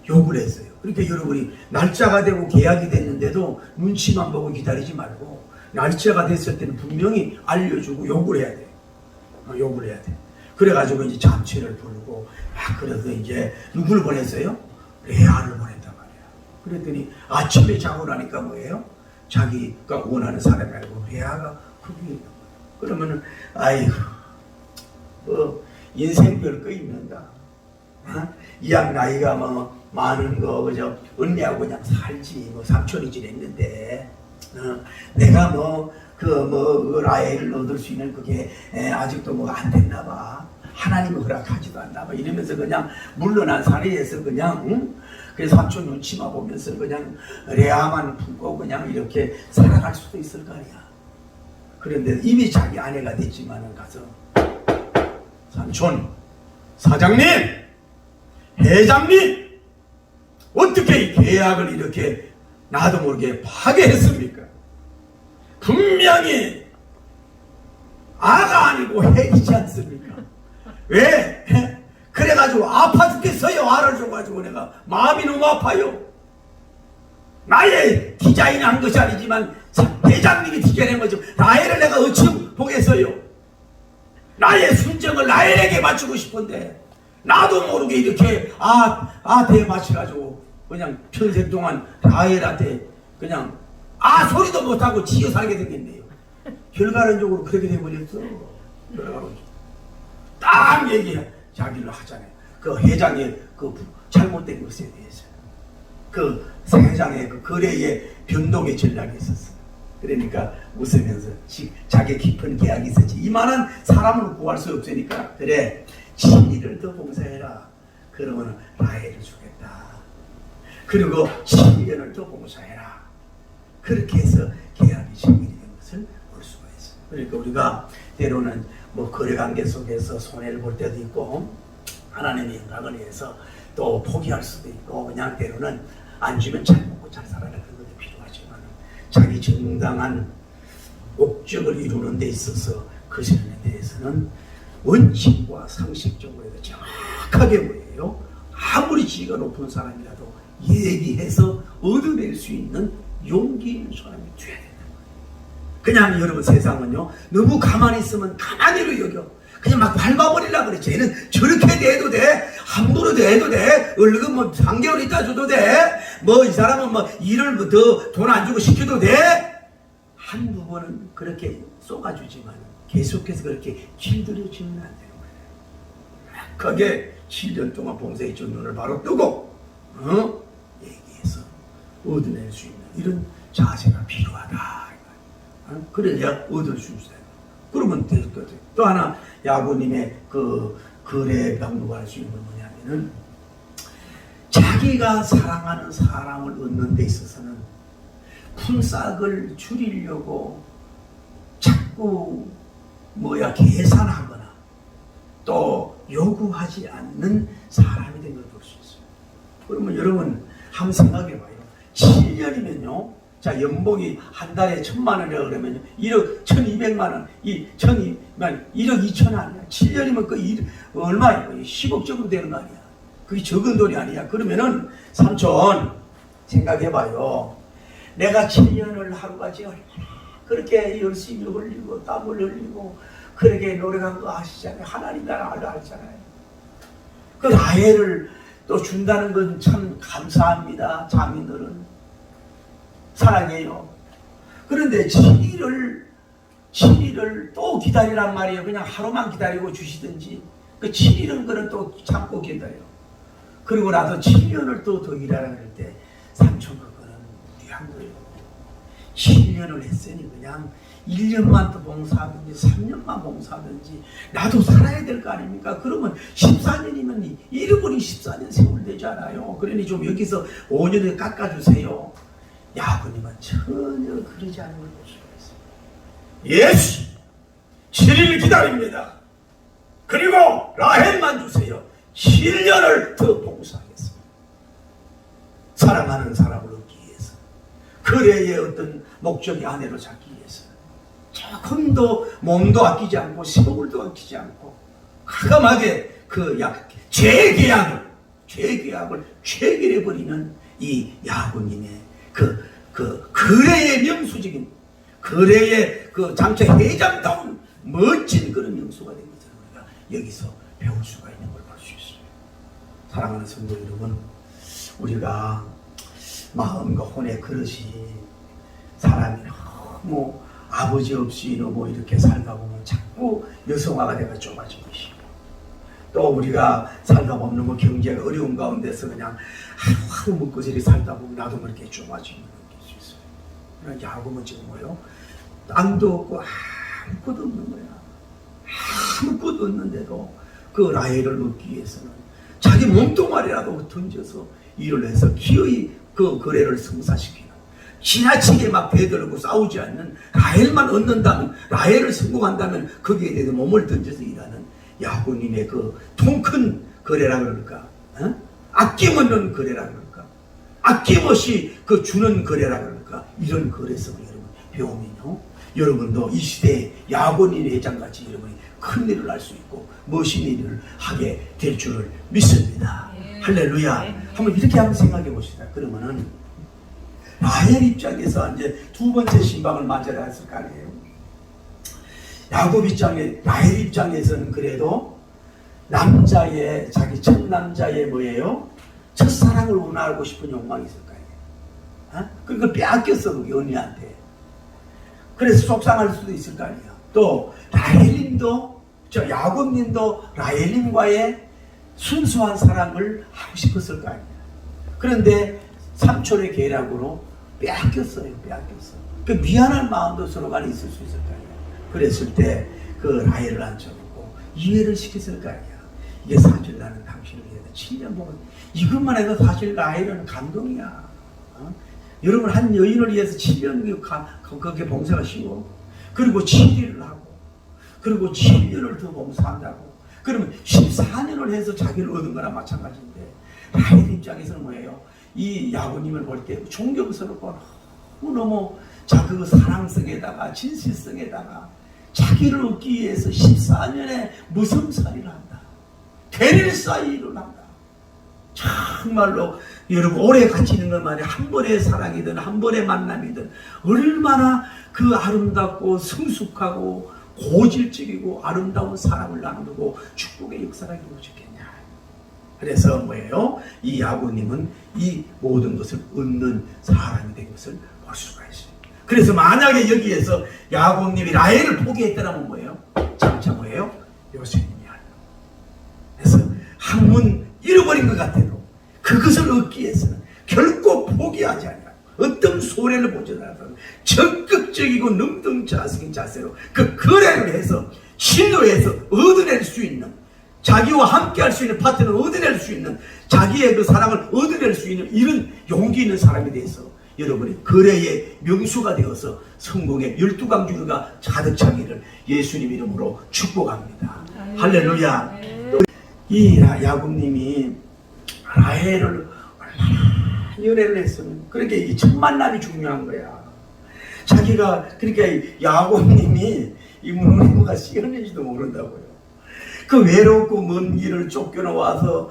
Speaker 1: 욕을 했어요. 그러니까 여러분이 날짜가 되고 계약이 됐는데도 눈치만 보고 기다리지 말고 날짜가 됐을 때는 분명히 알려주고 욕을 해야 돼. 욕을 해야 돼. 그래가지고 이제 잔치를 부르고 그래서 이제 누구를 보냈어요? 레아를 보냈단 말이야. 그랬더니 아침에 자고 나니까 뭐예요? 자기가 원하는 사람이 아니고 레아가 거기 있는 거야. 그러면은 아이고 인생 별거 있는다. 이양 나이가 많은 거 그저 언니하고 그냥 살지 삼촌이 지냈는데 내가 라헬을 얻을 수 있는 그게 아직도 안 됐나 봐. 하나님은 허락하지도 않나 봐. 이러면서 그냥 물러난 사이에서 그냥 그래서 삼촌 눈치만 보면서 그냥 레아만 품고 그냥 이렇게 살아갈 수도 있을 거 아니야. 그런데 이미 자기 아내가 됐지만은 가서 삼촌 사장님, 회장님, 어떻게 이 계약을 이렇게 나도 모르게 파괴했습니까? 분명히 아가 아니고 핵이지 않습니까? 왜? 그래가지고 아파 죽겠어요. 알을 줘가지고 내가 마음이 너무 아파요. 나의 디자인 한 것이 아니지만 회장님이 디자인한 거죠. 라헬을 내가 어찌 보겠어요. 나의 순정을 라헬에게 맞추고 싶은데 나도 모르게 이렇게 대에 맞춰가지고 그냥 평생 동안 라헬한테 그냥 소리도 못하고 지어 살게 되겠네요. 결과론적으로 그렇게 돼버렸어. 결과론적으로 딱 얘기해 자기를 하잖아요. 그 회장의 그 잘못된 것에 대해서 그 회장의 그 거래의 변동의 전략이 있었어. 그러니까 웃으면서 자기 깊은 계약이 있었지. 이만한 사람을 구할 수 없으니까 그래 7일을 더 봉사해라. 그러면 라헬을 주겠다. 그리고 7년을 더 봉사해라. 그렇게 해서 계약이 정리된 것을 볼 수가 있어. 그러니까 우리가 때로는 뭐 거래관계 속에서 손해를 볼 때도 있고 하나님의 영광을 위해서 또 포기할 수도 있고 그냥 때로는 안 주면 잘 먹고 잘 살아라 그런 것도 필요하지만 자기 정당한 목적을 이루는 데 있어서 그 실현에 대해서는 원칙과 상식적으로 해서 정확하게 뭐예요? 아무리 지위가 높은 사람이라도 얘기해서 얻어낼 수 있는 용기 있는 사람이 돼야 된다. 그냥 여러분 세상은요 너무 가만히 있으면 가만히로 여겨. 그냥 막 밟아버리려고 그래. 쟤는 저렇게 돼도 돼. 함부로 돼도 돼. 얼른 뭐 3개월 있다 줘도 돼. 뭐 이 사람은 뭐 일을 더 돈 안 주고 시켜도 돼. 한두 번은 그렇게 쏘아주지만 계속해서 그렇게 길들여지면 안 되는 거예요. 그게 7년 동안 봉사했던 눈을 바로 뜨고 얘기해서 얻어낼 수 있는 이런 자세가 필요하다. 그래야 얻을 수 있어요. 그러면 될 것 같아요. 또 하나 야구님의 그 거래 강도가 할 수 있는 건 뭐냐면은 자기가 사랑하는 사람을 얻는 데 있어서는 품삯을 줄이려고 자꾸 계산하거나 또 요구하지 않는 사람이 된 걸 볼 수 있어요. 그러면 여러분 한번 생각해봐요. 7년이면요. 자, 연봉이 한 달에 1,000만 원이라고 그러면요. 1억 1,200만 원, 1억 2천 아니야. 7년이면 그 얼마야? 10억 정도 되는 거 아니야. 그게 적은 돈이 아니야. 그러면은 삼촌 생각해봐요. 내가 7년을 하루같이 얼마나 그렇게 열심히 흘리고 땀을 흘리고 그렇게 노력한 거 아시잖아요. 하나님 나라 알잖아요. 그 라헬을 또 준다는 건 참 감사합니다. 자매들은 사랑해요. 그런데 7일을 또 기다리란 말이에요. 그냥 하루만 기다리고 주시든지 그 7일은 그는 또 참고 기다려요. 그리고 나서 7년을 또 더 일하라 그럴 때 삼촌 그거는 무리한 거예요. 7년을 했으니 그냥 1년만 더 봉사하든지 3년만 봉사하든지 나도 살아야 될 거 아닙니까? 그러면 14년이면 잃어버린 14년 세월 되잖아요. 그러니 좀 여기서 5년을 깎아주세요. 야구님은 전혀 그러지 않은 걸 볼 수가 있어요. 예수 7일 기다립니다. 그리고 라헬만 주세요. 7년을 더 봉사하겠습니다. 사랑하는 사람을 얻기 위해서 거래의 어떤 목적이 아내로 잡기 위해서 조금도 몸도 아끼지 않고 세월도 아끼지 않고 과감하게 재계약을 체결해버리는 이 야구님의 그 거래의 명수적인 거래의 그 장차 회장다운 멋진 그런 명수가 된 것을 우리가 여기서 배울 수가 있는 걸 볼 수 있어요. 사랑하는 성도 여러분, 우리가 마음과 혼의 그릇이 사람이 너무 아버지 없이 너무 이렇게 살다 보면 자꾸 여성화가 돼가 좁아진 것이고 또 우리가 살다 보면 너무 경제가 어려운 가운데서 그냥 하루 먹고 저리 살다 보면 나도 그렇게 좁아지는 걸 느낄 수 있어요. 그러니까 야구는 지금 뭐예요? 땅도 없고 아무것도 없는 거야. 아무것도 없는데도 그 라헬을 얻기 위해서는 자기 몸뚱아리라도 던져서 일을 해서 기어이 그 거래를 성사시키는 지나치게 막 대들고 싸우지 않는 라헬만 얻는다면 라헬을 성공한다면 거기에 대해서 몸을 던져서 일하는 야고님의 그 통 큰 거래라 그럴까? 아낌없는 거래라 그럴까? 아낌없이 그 주는 거래라 그럴까? 이런 거래성을 여러분 배우면요, 여러분도 이 시대에 야고님 회장같이 여러분이 큰 일을 할 수 있고 멋있는 일을 하게 될 줄을 믿습니다. 할렐루야. 한번 이렇게 한번 생각해 봅시다. 그러면은 라헬 입장에서 이제 두 번째 신방을 맞아야 했을 거 아니에요. 야곱 입장에, 라헬 입장에서는 그래도 남자의, 자기 첫 남자의 뭐예요? 첫사랑을 원하고 싶은 욕망이 있을 거 아니에요. 그러니까 빼앗겼어, 그게 언니한테. 그래서 속상할 수도 있을 거 아니에요. 또 라헬님도, 야곱님도 라헬님과의 순수한 사랑을 하고 싶었을 거 아니에요. 그런데 삼촌의 계략으로 빼앗겼어요. 그 미안한 마음도 서로 간에 있을 수 있을 거 아니에요. 그랬을 때 그 라헬을 앉혀놓고 이해를 시켰을 거 아니야. 이게 사실 나는 당신을 위해서 7년 보면, 이것만 해도 사실 라헬은 감동이야. 여러분, 한 여인을 위해서 7년 그렇게 봉사가 쉬워. 그리고 7일을 하고, 그리고 7년을 더 봉사한다고. 그러면 14년을 해서 자기를 얻은 거나 마찬가지인데, 라헬 입장에서는 뭐예요? 이 야고님을 볼 때 존경스럽고 너무 그 사랑성에다가 진실성에다가 자기를 얻기 위해서 14년의 무성살이를 한다. 대릴사이를 한다. 정말로 여러분, 오래 같이 있는 것만이 한 번의 사랑이든 한 번의 만남이든 얼마나 그 아름답고 성숙하고 고질적이고 아름다운 사랑을 나누고 축복의 역사가 이루어졌겠냐. 그래서 뭐예요? 이 야고님은 이 모든 것을 얻는 사람이 된 것을 볼 수가 있어요. 그래서 만약에 여기에서 야곱님이 라헬을 포기했다면 뭐예요? 장차 뭐예요? 요셉님이 하는. 그래서 한 번 잃어버린 것 같아도 그것을 얻기 위해서는 결코 포기하지 않아요. 어떤 손해를 보지 않아도 적극적이고 능동적인 자세로 그 거래를 해서 신뢰해서 얻어낼 수 있는, 자기와 함께 할 수 있는 파트너를 얻어낼 수 있는, 자기의 그 사랑을 얻어낼 수 있는 이런 용기 있는 사람이 돼서 여러분이 거래의 명수가 되어서 성공의 12강주가 가득 차기를 예수님 이름으로 축복합니다. 할렐루야. 이 야곱님이 라헬을 얼마나 연애를 했으면, 그러니까 이 첫 만남이 중요한 거야. 자기가, 그러니까 야곱님이 이 누님과 시간인지도 모른다고요. 그 외롭고 먼 길을 쫓겨나와서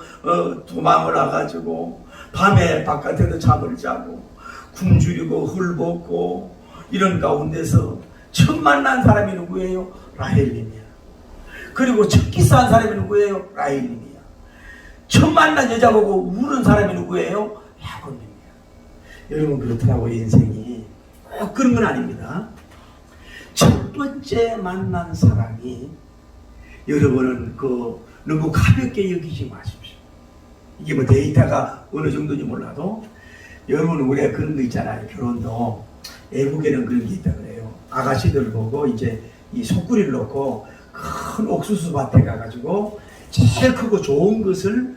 Speaker 1: 도망을 와가지고 밤에 바깥에서 잠을 자고 굶주리고 헐벗고 이런 가운데서 처음 만난 사람이 누구예요? 라헬님이야. 그리고 첫 키스한 사람이 누구예요? 라헬님이야. 처음 만난 여자 보고 우는 사람이 누구예요? 야곱님이야. 여러분, 그렇더라고요. 인생이 꼭 그런 건 아닙니다. 첫 번째 만난 사람이 여러분은 너무 가볍게 여기지 마십시오. 이게 뭐 데이터가 어느 정도인지 몰라도 여러분, 우리가 그런 거 있잖아요. 결혼도 외국에는 그런 게 있다 그래요. 아가씨들 보고 이제 이 속구리를 놓고 큰 옥수수 밭에 가가지고 제일 크고 좋은 것을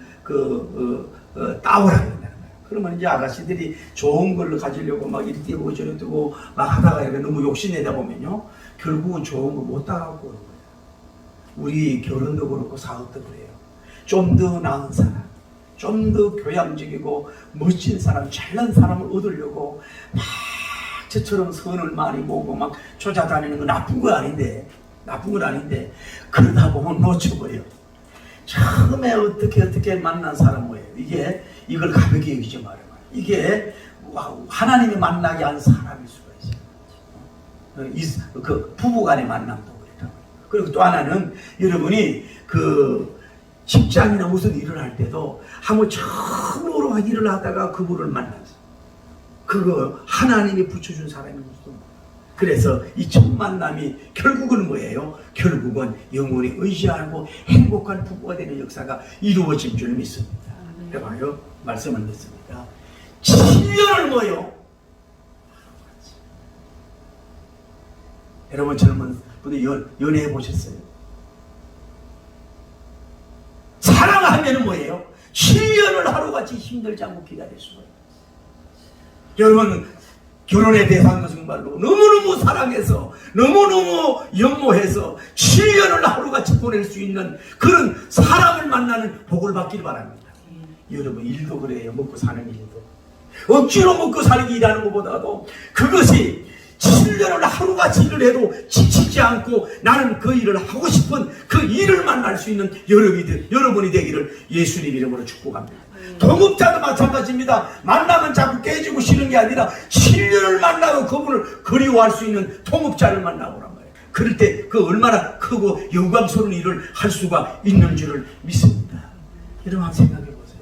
Speaker 1: 따오라 그런다는 거예요. 그러면 이제 아가씨들이 좋은 걸로 가지려고 막 이리 뛰고 저리 뛰고 막 하다가 이렇게 너무 욕심내다 보면요, 결국은 좋은 거 못 따갖고 오는 거예요. 우리 결혼도 그렇고 사업도 그래요. 좀 더 나은 사람, 좀 더 교양적이고 멋진 사람, 잘난 사람을 얻으려고 막 저처럼 선을 많이 보고 막 쫓아다니는 건 나쁜 건 아닌데 그러다 보면 놓쳐버려. 처음에 어떻게 만난 사람 뭐예요? 이걸 가볍게 여기지 말아요. 이게 하나님이 만나게 한 사람일 수가 있어요. 그 부부간의 만남도 그렇다고요. 그리고 또 하나는 여러분이 그 직장이나 무슨 일을 할 때도 한번 처음으로 일을 하다가 그분을 만났어요. 그거 하나님이 붙여준 사람이 무슨. 그래서 이 첫 만남이 결국은 뭐예요? 결국은 영원히 의지하고 행복한 부부가 되는 역사가 이루어질 줄 믿습니다. 해봐요. 말씀을 듣습니다. 7년을 뭐요? 여러분, 젊은 분들 연애해 보셨어요? 사랑하면 뭐예요? 7년을 하루같이 힘들지 않고 기다릴 수가 있어요. 여러분, 결혼에 대해서 정말로 너무너무 사랑해서 너무너무 연모해서 7년을 하루같이 보낼 수 있는 그런 사람을 만나는 복을 받기를 바랍니다. 여러분, 일도 그래요. 먹고 사는 일도. 억지로 먹고 살기 일하는 것보다도 그것이 7년을 하루같이 일을 해도 지치지 않고 나는 그 일을 하고 싶은 그 일을 만날 수 있는 여러분이 되기를 예수님 이름으로 축복합니다. 동업자도 마찬가지입니다. 만나면 자꾸 깨지고 싫은 게 아니라 7년을 만나도 그분을 그리워할 수 있는 동업자를 만나보란 말이에요. 그럴 때 그 얼마나 크고 영광스러운 일을 할 수가 있는 줄을 믿습니다. 여러분 한번 생각해 보세요.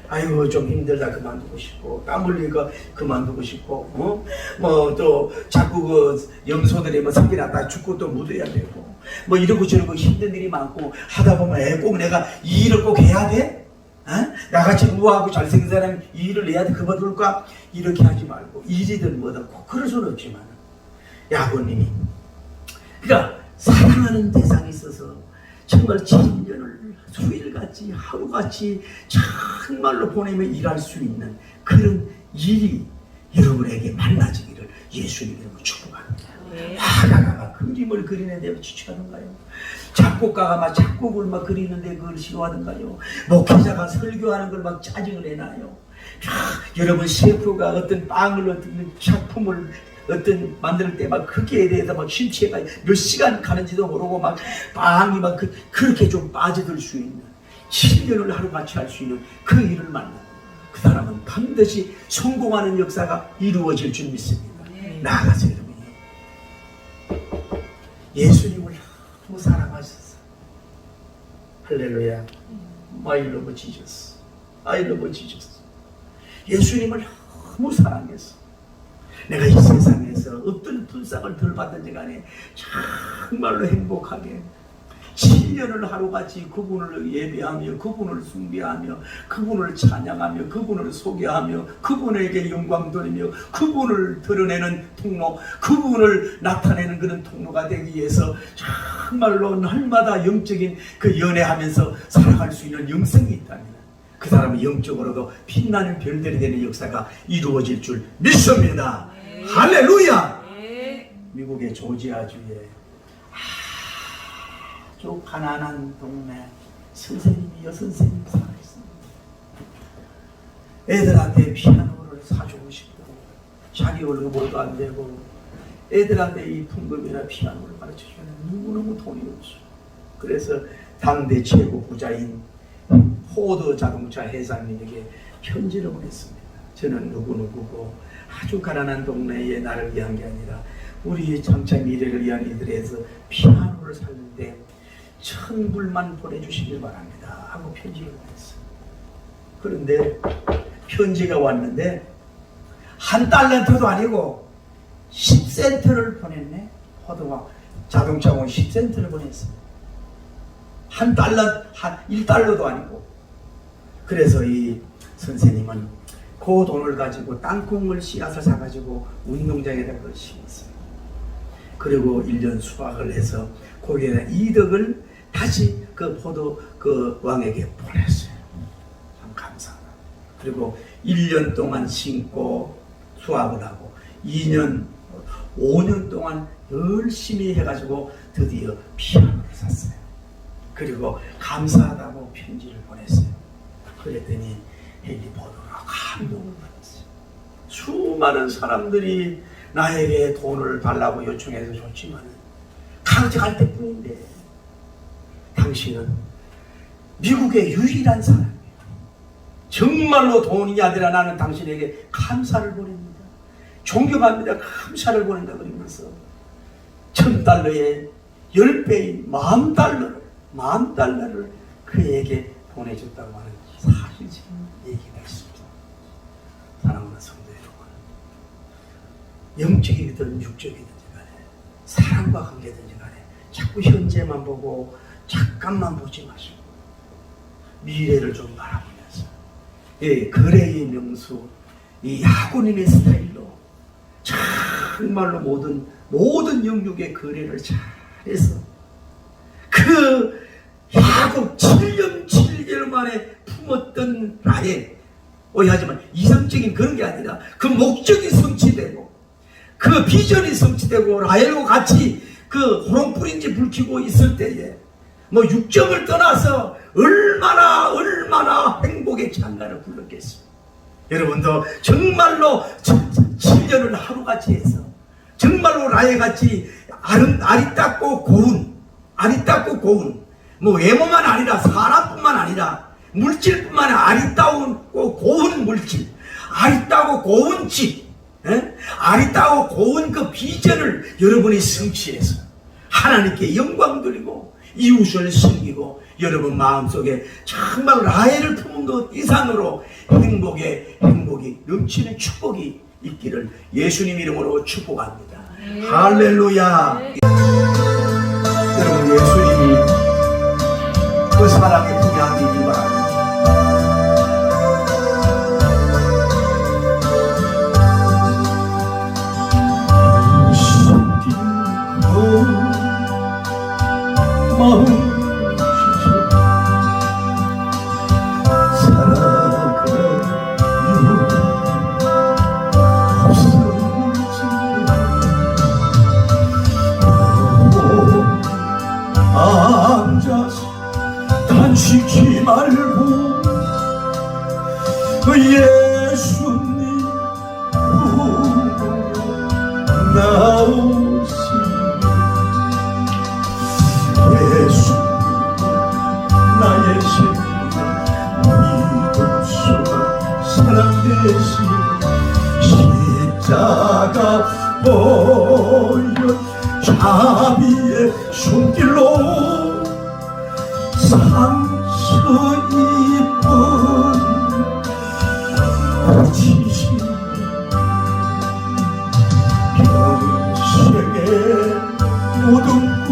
Speaker 1: 아이고 좀 힘들다 그만두고 싶고 땀 흘리니까 그만두고 싶고 뭐 또 자꾸 그 염소들이 뭐 새끼 낳다 죽고 또 묻어야 되고 뭐 이러고 저러고 힘든 일이 많고 하다 보면 꼭 내가 이 일을 꼭 해야 돼? 나같이 우아하고 잘생긴 사람이 이 일을 해야 돼 그만둘까? 이렇게 하지 말고 일이든 뭐든 꼭 그럴 수는 없지만 야고님이 그러니까 사랑하는 대상이 있어서 정말 7년을 수일같이 하루같이 정말로 보내며 일할 수 있는 그런 일이 여러분에게 만나지기를 예수님 이름으로 축복합니다. 화가가 그림을 그리는데 지쳐하던가요? 작곡가가 막 작곡을 막 그리는데 그걸 싫어하던가요? 목회자가 설교하는 걸 막 짜증을 내나요? 여러분 셰프가 어떤 빵을 어떤 작품을 어떤 만들 때 막 거기에 대해서 막 심취해가 몇 시간 가는지도 모르고 막 빵이 막 그렇게 좀 빠져들 수 있는 7년을 하루같이 할 수 있는 그 일을 만나고 그 사람은 반드시 성공하는 역사가 이루어질 줄 믿습니다. 나아가서 여러분이 예수님을 너무 사랑하셔서 할렐루야 I love Jesus I love Jesus 예수님을 너무 사랑해서 내가 이 세상에서 어떤 불쌍을 덜 받든지 간에 정말로 행복하게 7년을 하루같이 그분을 예배하며 그분을 숭배하며 그분을 찬양하며 그분을 소개하며 그분에게 영광 돌리며 그분을 드러내는 통로 그분을 나타내는 그런 통로가 되기 위해서 정말로 날마다 영적인 그 연애하면서 살아갈 수 있는 영성이 있다면 그 사람은 영적으로도 빛나는 별들이 되는 역사가 이루어질 줄 믿습니다. 할렐루야. 미국의 조지아주에 아주 가난한 동네 선생님이 여선생님이 살아있습니다. 애들한테 피아노를 사주고 싶고 자기 월급도 안 되고 애들한테 이 풍금이나 피아노를 가르쳐주는 너무너무 돈이 없어. 그래서 당대 최고 부자인 포드 자동차 회장님에게 편지를 보냈습니다. 저는 누구누구고 아주 가난한 동네에 나를 위한 게 아니라 우리 장차 미래를 위한 이들에서 피아노를 샀는데 1,000불만 보내주시길 바랍니다 하고 편지를 보냈어요. 그런데 편지가 왔는데 $1도 아니고 10센트를 보냈네. 포드가 자동차공이 10센트를 보냈습니다. $1도 아니고. 그래서 이 선생님은 그 돈을 가지고 땅콩을 씨앗을 사가지고 운동장에다 그걸 심었어요. 그리고 1년 수확을 해서 거기에 대한 이득을 다시 그 포도 그 왕에게 보냈어요. 참 감사하다. 그리고 1년 동안 심고 수확을 하고 5년 동안 열심히 해가지고 드디어 피아노를 샀어요. 그리고 감사하다고 편지를 보냈어요. 그랬더니 헨리 포드가 감동을 받았어요. 수많은 사람들이 나에게 돈을 달라고 요청해서 줬지만 강제할 때뿐인데 당신은 미국의 유일한 사람이에요. 정말로 돈이 아니라 나는 당신에게 감사를 보냅니다. 존경합니다. 감사를 보낸다 그러면서 $1,000에 10배인 $10,000를 그에게 보내줬다고 하는 사실적인 얘기가 있습니다. 사랑하는 성도 여러분, 영적이든 육적이든지 간에 사랑과 관계든지 간에 자꾸 현재만 보고 잠깐만 보지 마시고 미래를 좀 바라보면서 거래의 명수 이 야고님의 스타일로 정말로 모든 영역의 거래를 잘해서 그 야곱 7년 7개월 만에 품었던 나의 오해하지만 이상적인 그런 게 아니라 그 목적이 성취되고 그 비전이 성취되고 라헬과 같이 그 호롱불인지 불키고 있을 때에 뭐 육정을 떠나서 얼마나 행복의 찬란을 불렀겠습니까? 여러분도 정말로 7년을 하루같이 해서 정말로 라헬같이 아리따고 고운 뭐 외모만 아니라 사람뿐만 아니라 물질뿐만 아니라 아리따고 고운 물질, 아리따고 고운 집, 아리따고 고운 그 비전을 여러분이 성취해서 하나님께 영광 드리고 이웃을 섬기고 여러분 마음속에 정말 라헬을 품은 것 이상으로 행복이 넘치는 축복이 있기를 예수님 이름으로 축복합니다. 할렐루야. 여러분 예수님이 그 사랑의 품에 안기길 바랍니다. 마음 단식지 말고 예수님 나오시니 예수님 나의 생명 믿음 수가 사랑 대신 십자가 보여 자비의 손길로 상처 입은 지신 평생의 모든 꿈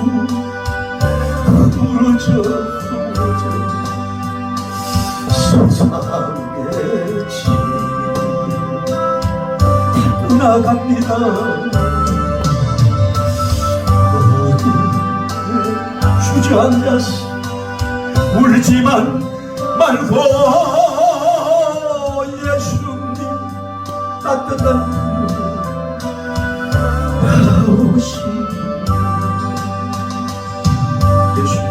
Speaker 1: 무너져 세상의 짐 떠나갑니다. 주저앉아서 울지만 말고 예수님 따뜻한 나오시니 예수님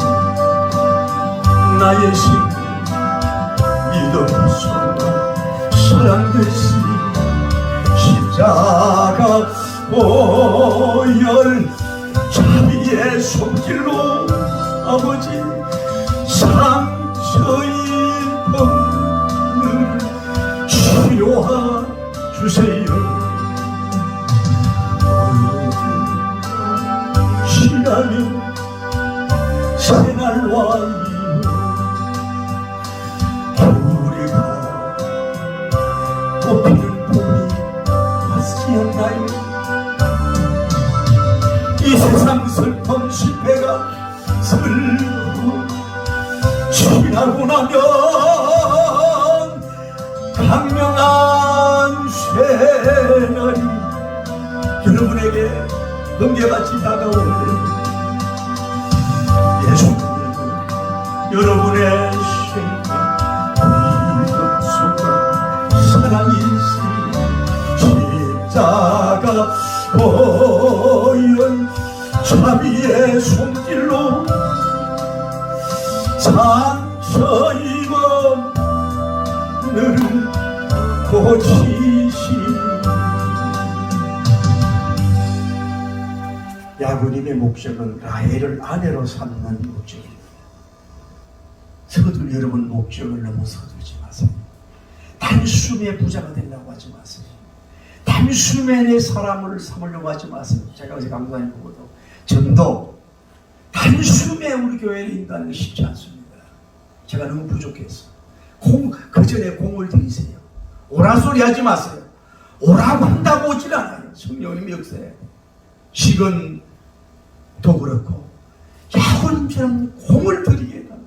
Speaker 1: 나의 생명 믿음 소망 사랑 되시니 십자가 보혈 자비의 손길로 아버지 상처 입은 치료하 주세요. 시간이 새날 와요. 우리가 꽃피는 봄이 왔지 않나요? 이 세상 슬픔 실패가 슬픔 지나고 나면 강명한 새날이 여러분에게 번개같이 다가오네. 예수님 여러분의 생명 믿음 속에 사랑이 있으니 십자가 보혈 자비의 손길로 상처 입은 너를 고치시니 야곱님의 목적은 라헬을 아내로 삼는 목적입니다. 여러분 목적을 너무 서두르지 마세요. 단숨에 부자가 되려고 하지 마세요. 단숨에 내 사람을 삼으려고 하지 마세요. 제가 어제 강단에 보고도 전도 단숨에 우리 교회를 인도하는 게 쉽지 않습니다. 제가 너무 부족해서 그 전에 공을 들이세요. 오라 소리 하지 마세요. 오라고 한다고 오질 않아요. 성령님 역사에 지금도 그렇고 야곱님처럼 공을 들이게 해달라,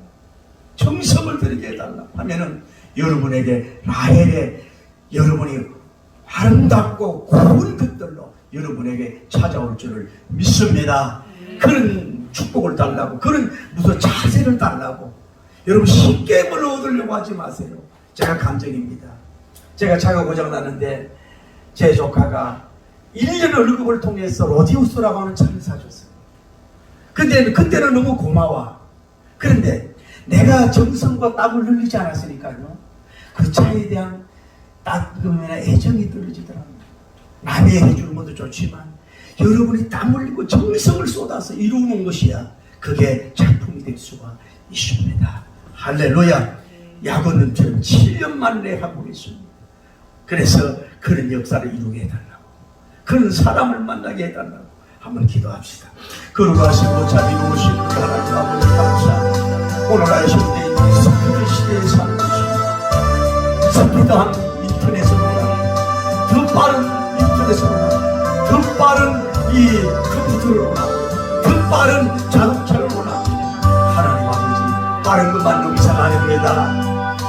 Speaker 1: 정성을 들이게 해달라 하면은 여러분에게 라헬의 여러분이 아름답고 고운 것들로 여러분에게 찾아올 줄을 믿습니다. 그런 축복을 달라고, 그런 무슨 자세를 달라고 여러분 쉽게 뭘 얻으려고 하지 마세요. 제가 감정입니다. 제가 차가 고장났는데 제 조카가 1년 월급을 통해서 로디우스라고 하는 차를 사줬어요. 근데 그때는 너무 고마워. 그런데 내가 정성과 땀을 흘리지 않았으니까요. 그 차에 대한 따끔이나 애정이 떨어지더라고요. 남이 해주는 것도 좋지만 여러분이 땀 흘리고 정성을 쏟아서 이루는 것이야 그게 작품이 될 수가 있습니다. 할렐루야. 야고님처럼 7년 만에 하고 있습니다. 그래서 그런 역사를 이루게 해달라고, 그런 사람을 만나게 해달라고 한번 기도합시다. 거룩하시고 자비로우신 하나님 아버지 감사합니다. 오늘 아이신데 스피드 시대에 사는 것입니다. 스피드한 인터넷으로나 더 빠른 인터넷으로나 더 빠른 이 컴퓨터로나 더 빠른 자동차로나 하나님 아버지 빠른 것만 너무 이상하렵니다.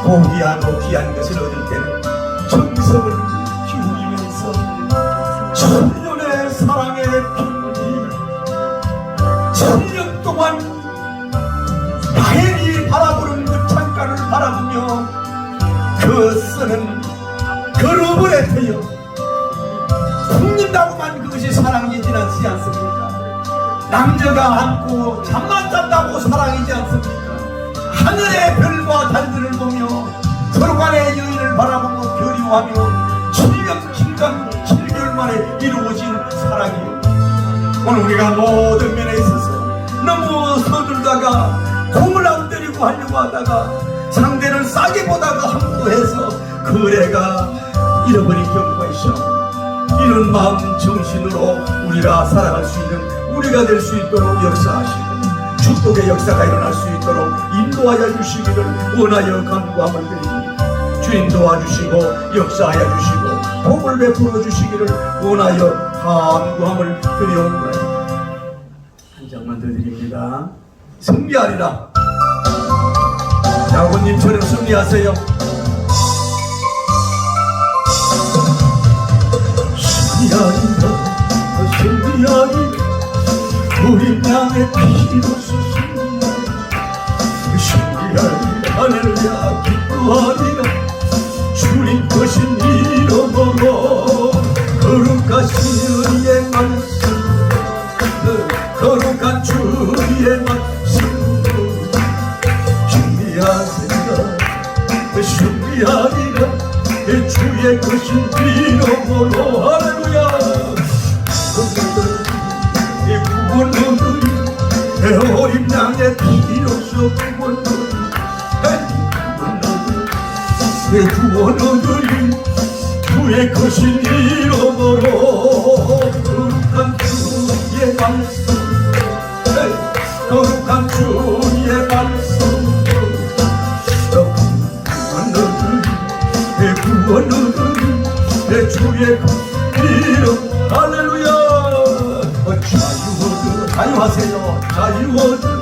Speaker 1: 고귀하고 귀한 것을 얻을 때는 정성을 기울이면서 천년의 사랑의 편지 1000년 동안 당연히 바라보는 그 창가를 바라보며 그 쓰는 그룹을 태여 숨긴다고만 그것이 사랑이지 않습니까? 남자가 안고 잠만 잤다고 사랑이지 않습니까? 하늘의 별과 달들을 보며 서로 간의 여인을 바라보고 교류하며 7년 긴장 7개월 만에 이루어진 사랑이요. 오늘 우리가 모든 면에 있어서 너무 서둘다가 공을 안 때리고 하려고 하다가 상대를 싸게 보다가 함부해서 거래가 잃어버린 경우가 있어. 이런 마음 정신으로 우리가 살아갈 수 있는 우리가 될 수 있도록 역사하시고 축복의 역사가 일어날 수 있도록 인도하여 주시기를 원하여 간구함을 드립니다. 주님 도와주시고 역사하여 주시고 복을 베풀어 주시기를 원하여 간구함을 드리옵나이다. 한 장만 더 드립니다. 승리하리라. 야고님처럼 승리하세요. 승리하리라 승리하리라 우리 땅의 피로서 승리하리라 할렐루야 기뻐하리라 주님 것인 이름으로 거룩하신 우리의 말씀 거룩한 주의 말씀 승리하리라 승리하리라 주의 것인 이름으로 할렐루야 구원너들이 어린 양의 피로서 구원너들이 주의 것인 이름으로 거룩한 주의 말씀 거룩한 주의 말씀 구원너들이 주의 이름 할렐루야 자유하세요. 자유하세요.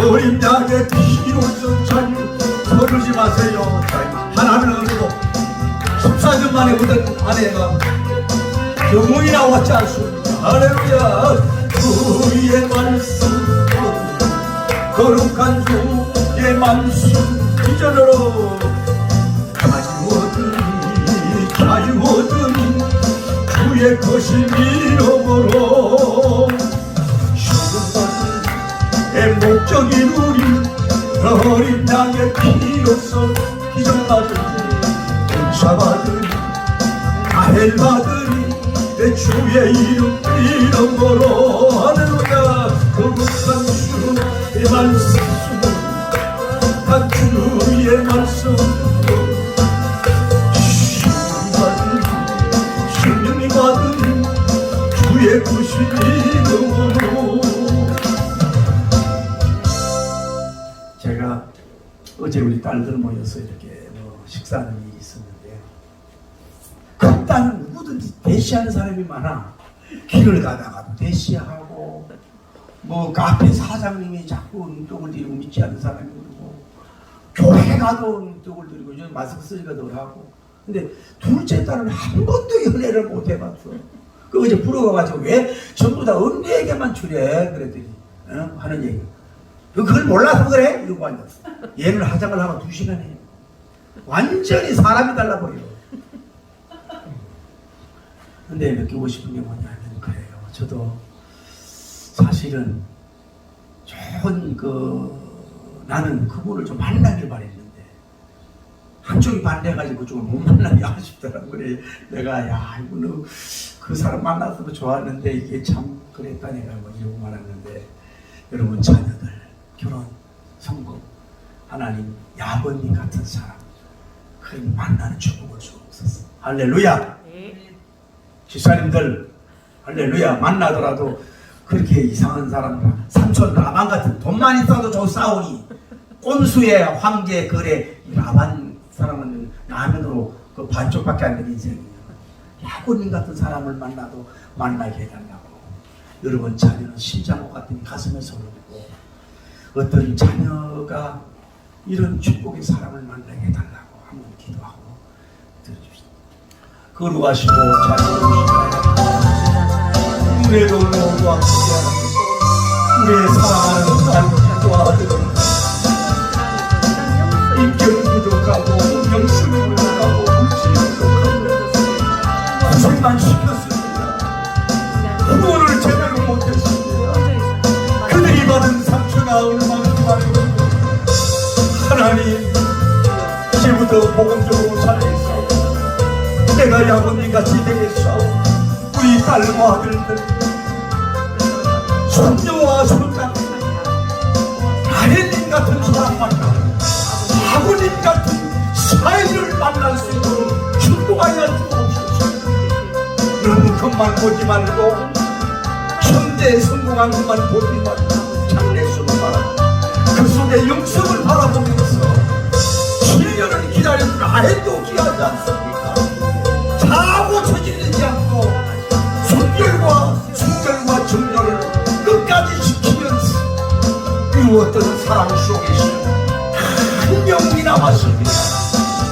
Speaker 1: 어린 양의 피로서 자유 서두르지 마세요. 자유. 하나님을 얻고 14년 만에 얻은 아내가 영혼이 나왔지 않습니까? 할렐루야. 주의 말씀 거룩한 주의 말씀 이전으로 자유하더니 주의 것인 이름으로 의 목적인 우리 어린 양의 피로서 기정받으니 은사받으니 아헬받으니 내 주의 이름으로 할렐루야 거룩한 주의 말씀 한 주의 말씀 신령이 받은 주의 구신 이름으로. 제가 어제 우리 딸들 모여서 이렇게 식사하는 일이 있었는데 그 딸은 누구든지 대시하는 사람이 많아. 길을 가다가도 대시하고 카페 사장님이 자꾸 눈독을 들이고 믿지 않는 사람이 그러고 교회 가도 눈독을 들이고 요즘 마스크 쓰니까 덜 하고. 근데 둘째 딸은 한 번도 연애를 못 해봤어. 그 어제 부러워가지고 왜 전부 다 언니에게만 주래 그랬더니 하는 얘기. 그걸 몰라서 그래? 이러고 앉았어. 얘는 화장을 하고 2시간 해요. 완전히 사람이 달라 보여. 근데 느끼고 싶은 게 뭐냐면 그래요. 저도 사실은 좋은 나는 그분을 좀 만나길 바랬는데 한쪽이 반대해가지고 그쪽을 못 만나게 아쉽더라고. 그래 내가 이거는 그 사람 만났어도 좋았는데 이게 참 그랬다 내가 이러고 말았는데, 여러분 자녀들 결혼 성공 하나님 야곱님 같은 사람 그 만나는 축복을 주옵소서. 할렐루야. 집사님들 할렐루야. 만나더라도 그렇게 이상한 사람, 삼촌 라반 같은 돈만 있어도 저 싸우니 꼼수의 황제 거래 라반 사람은 라면으로 그 반쪽밖에 안 되는 인생이에요. 야곱님 같은 사람을 만나도 만나게 해달라고. 여러분 자녀는 심장과 같은 가슴에 손을 얹고 어떤 자녀가 이런 축복의 사람을 만나게 해달라고 한번 기도하고 들어줍시다. 거룩하시고 자녀를 우리의 놀라움과 함께하는 우리의 사랑하는 딸과 아들은 인격 부족하고 영성이 부족하고 물질이 부족하고 고생만 시켰습니다. 후원을 제대로 못했습니다. 그들이 받은 상처가 얼마나 많은지 하나님 이제부터 복음적으로 살아있어 내가 야곱님같이 되겠어. 우리 딸과 아들들 손녀와 손자 아내님 같은 사람 만나 아버님 같은 사이를 만날 수 있도록 축복하여 주옵소서. 너무 것만 보지 말고 현대에 성공한 것만 보지 말고 장래수를 바라고 그 속에 영성을 바라보면서 7년을 기다린 아내도 귀하지 않습니까? 사고 처지지 않고 순결과 정렬을 끝까지 지키면서 이루었던 사랑 속에서 한 명이 남았습니다.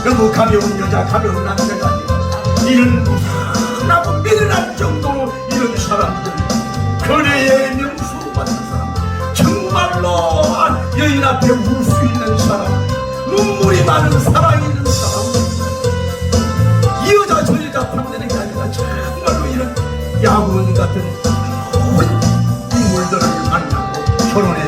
Speaker 1: 너무 가벼운 여자 가벼운 남자가 아니라 이런 무난하고 미련한 정도로 이런 사람들 거래의 명수 받는 사람 정말로 여인 앞에 울 수 있는 사람 눈물이 많은 사랑 있는 사람 이 여자 저 여자 탐내는 게 아니라 정말로 이런 야구원 같은 좋은 인물들을 만나고 결혼해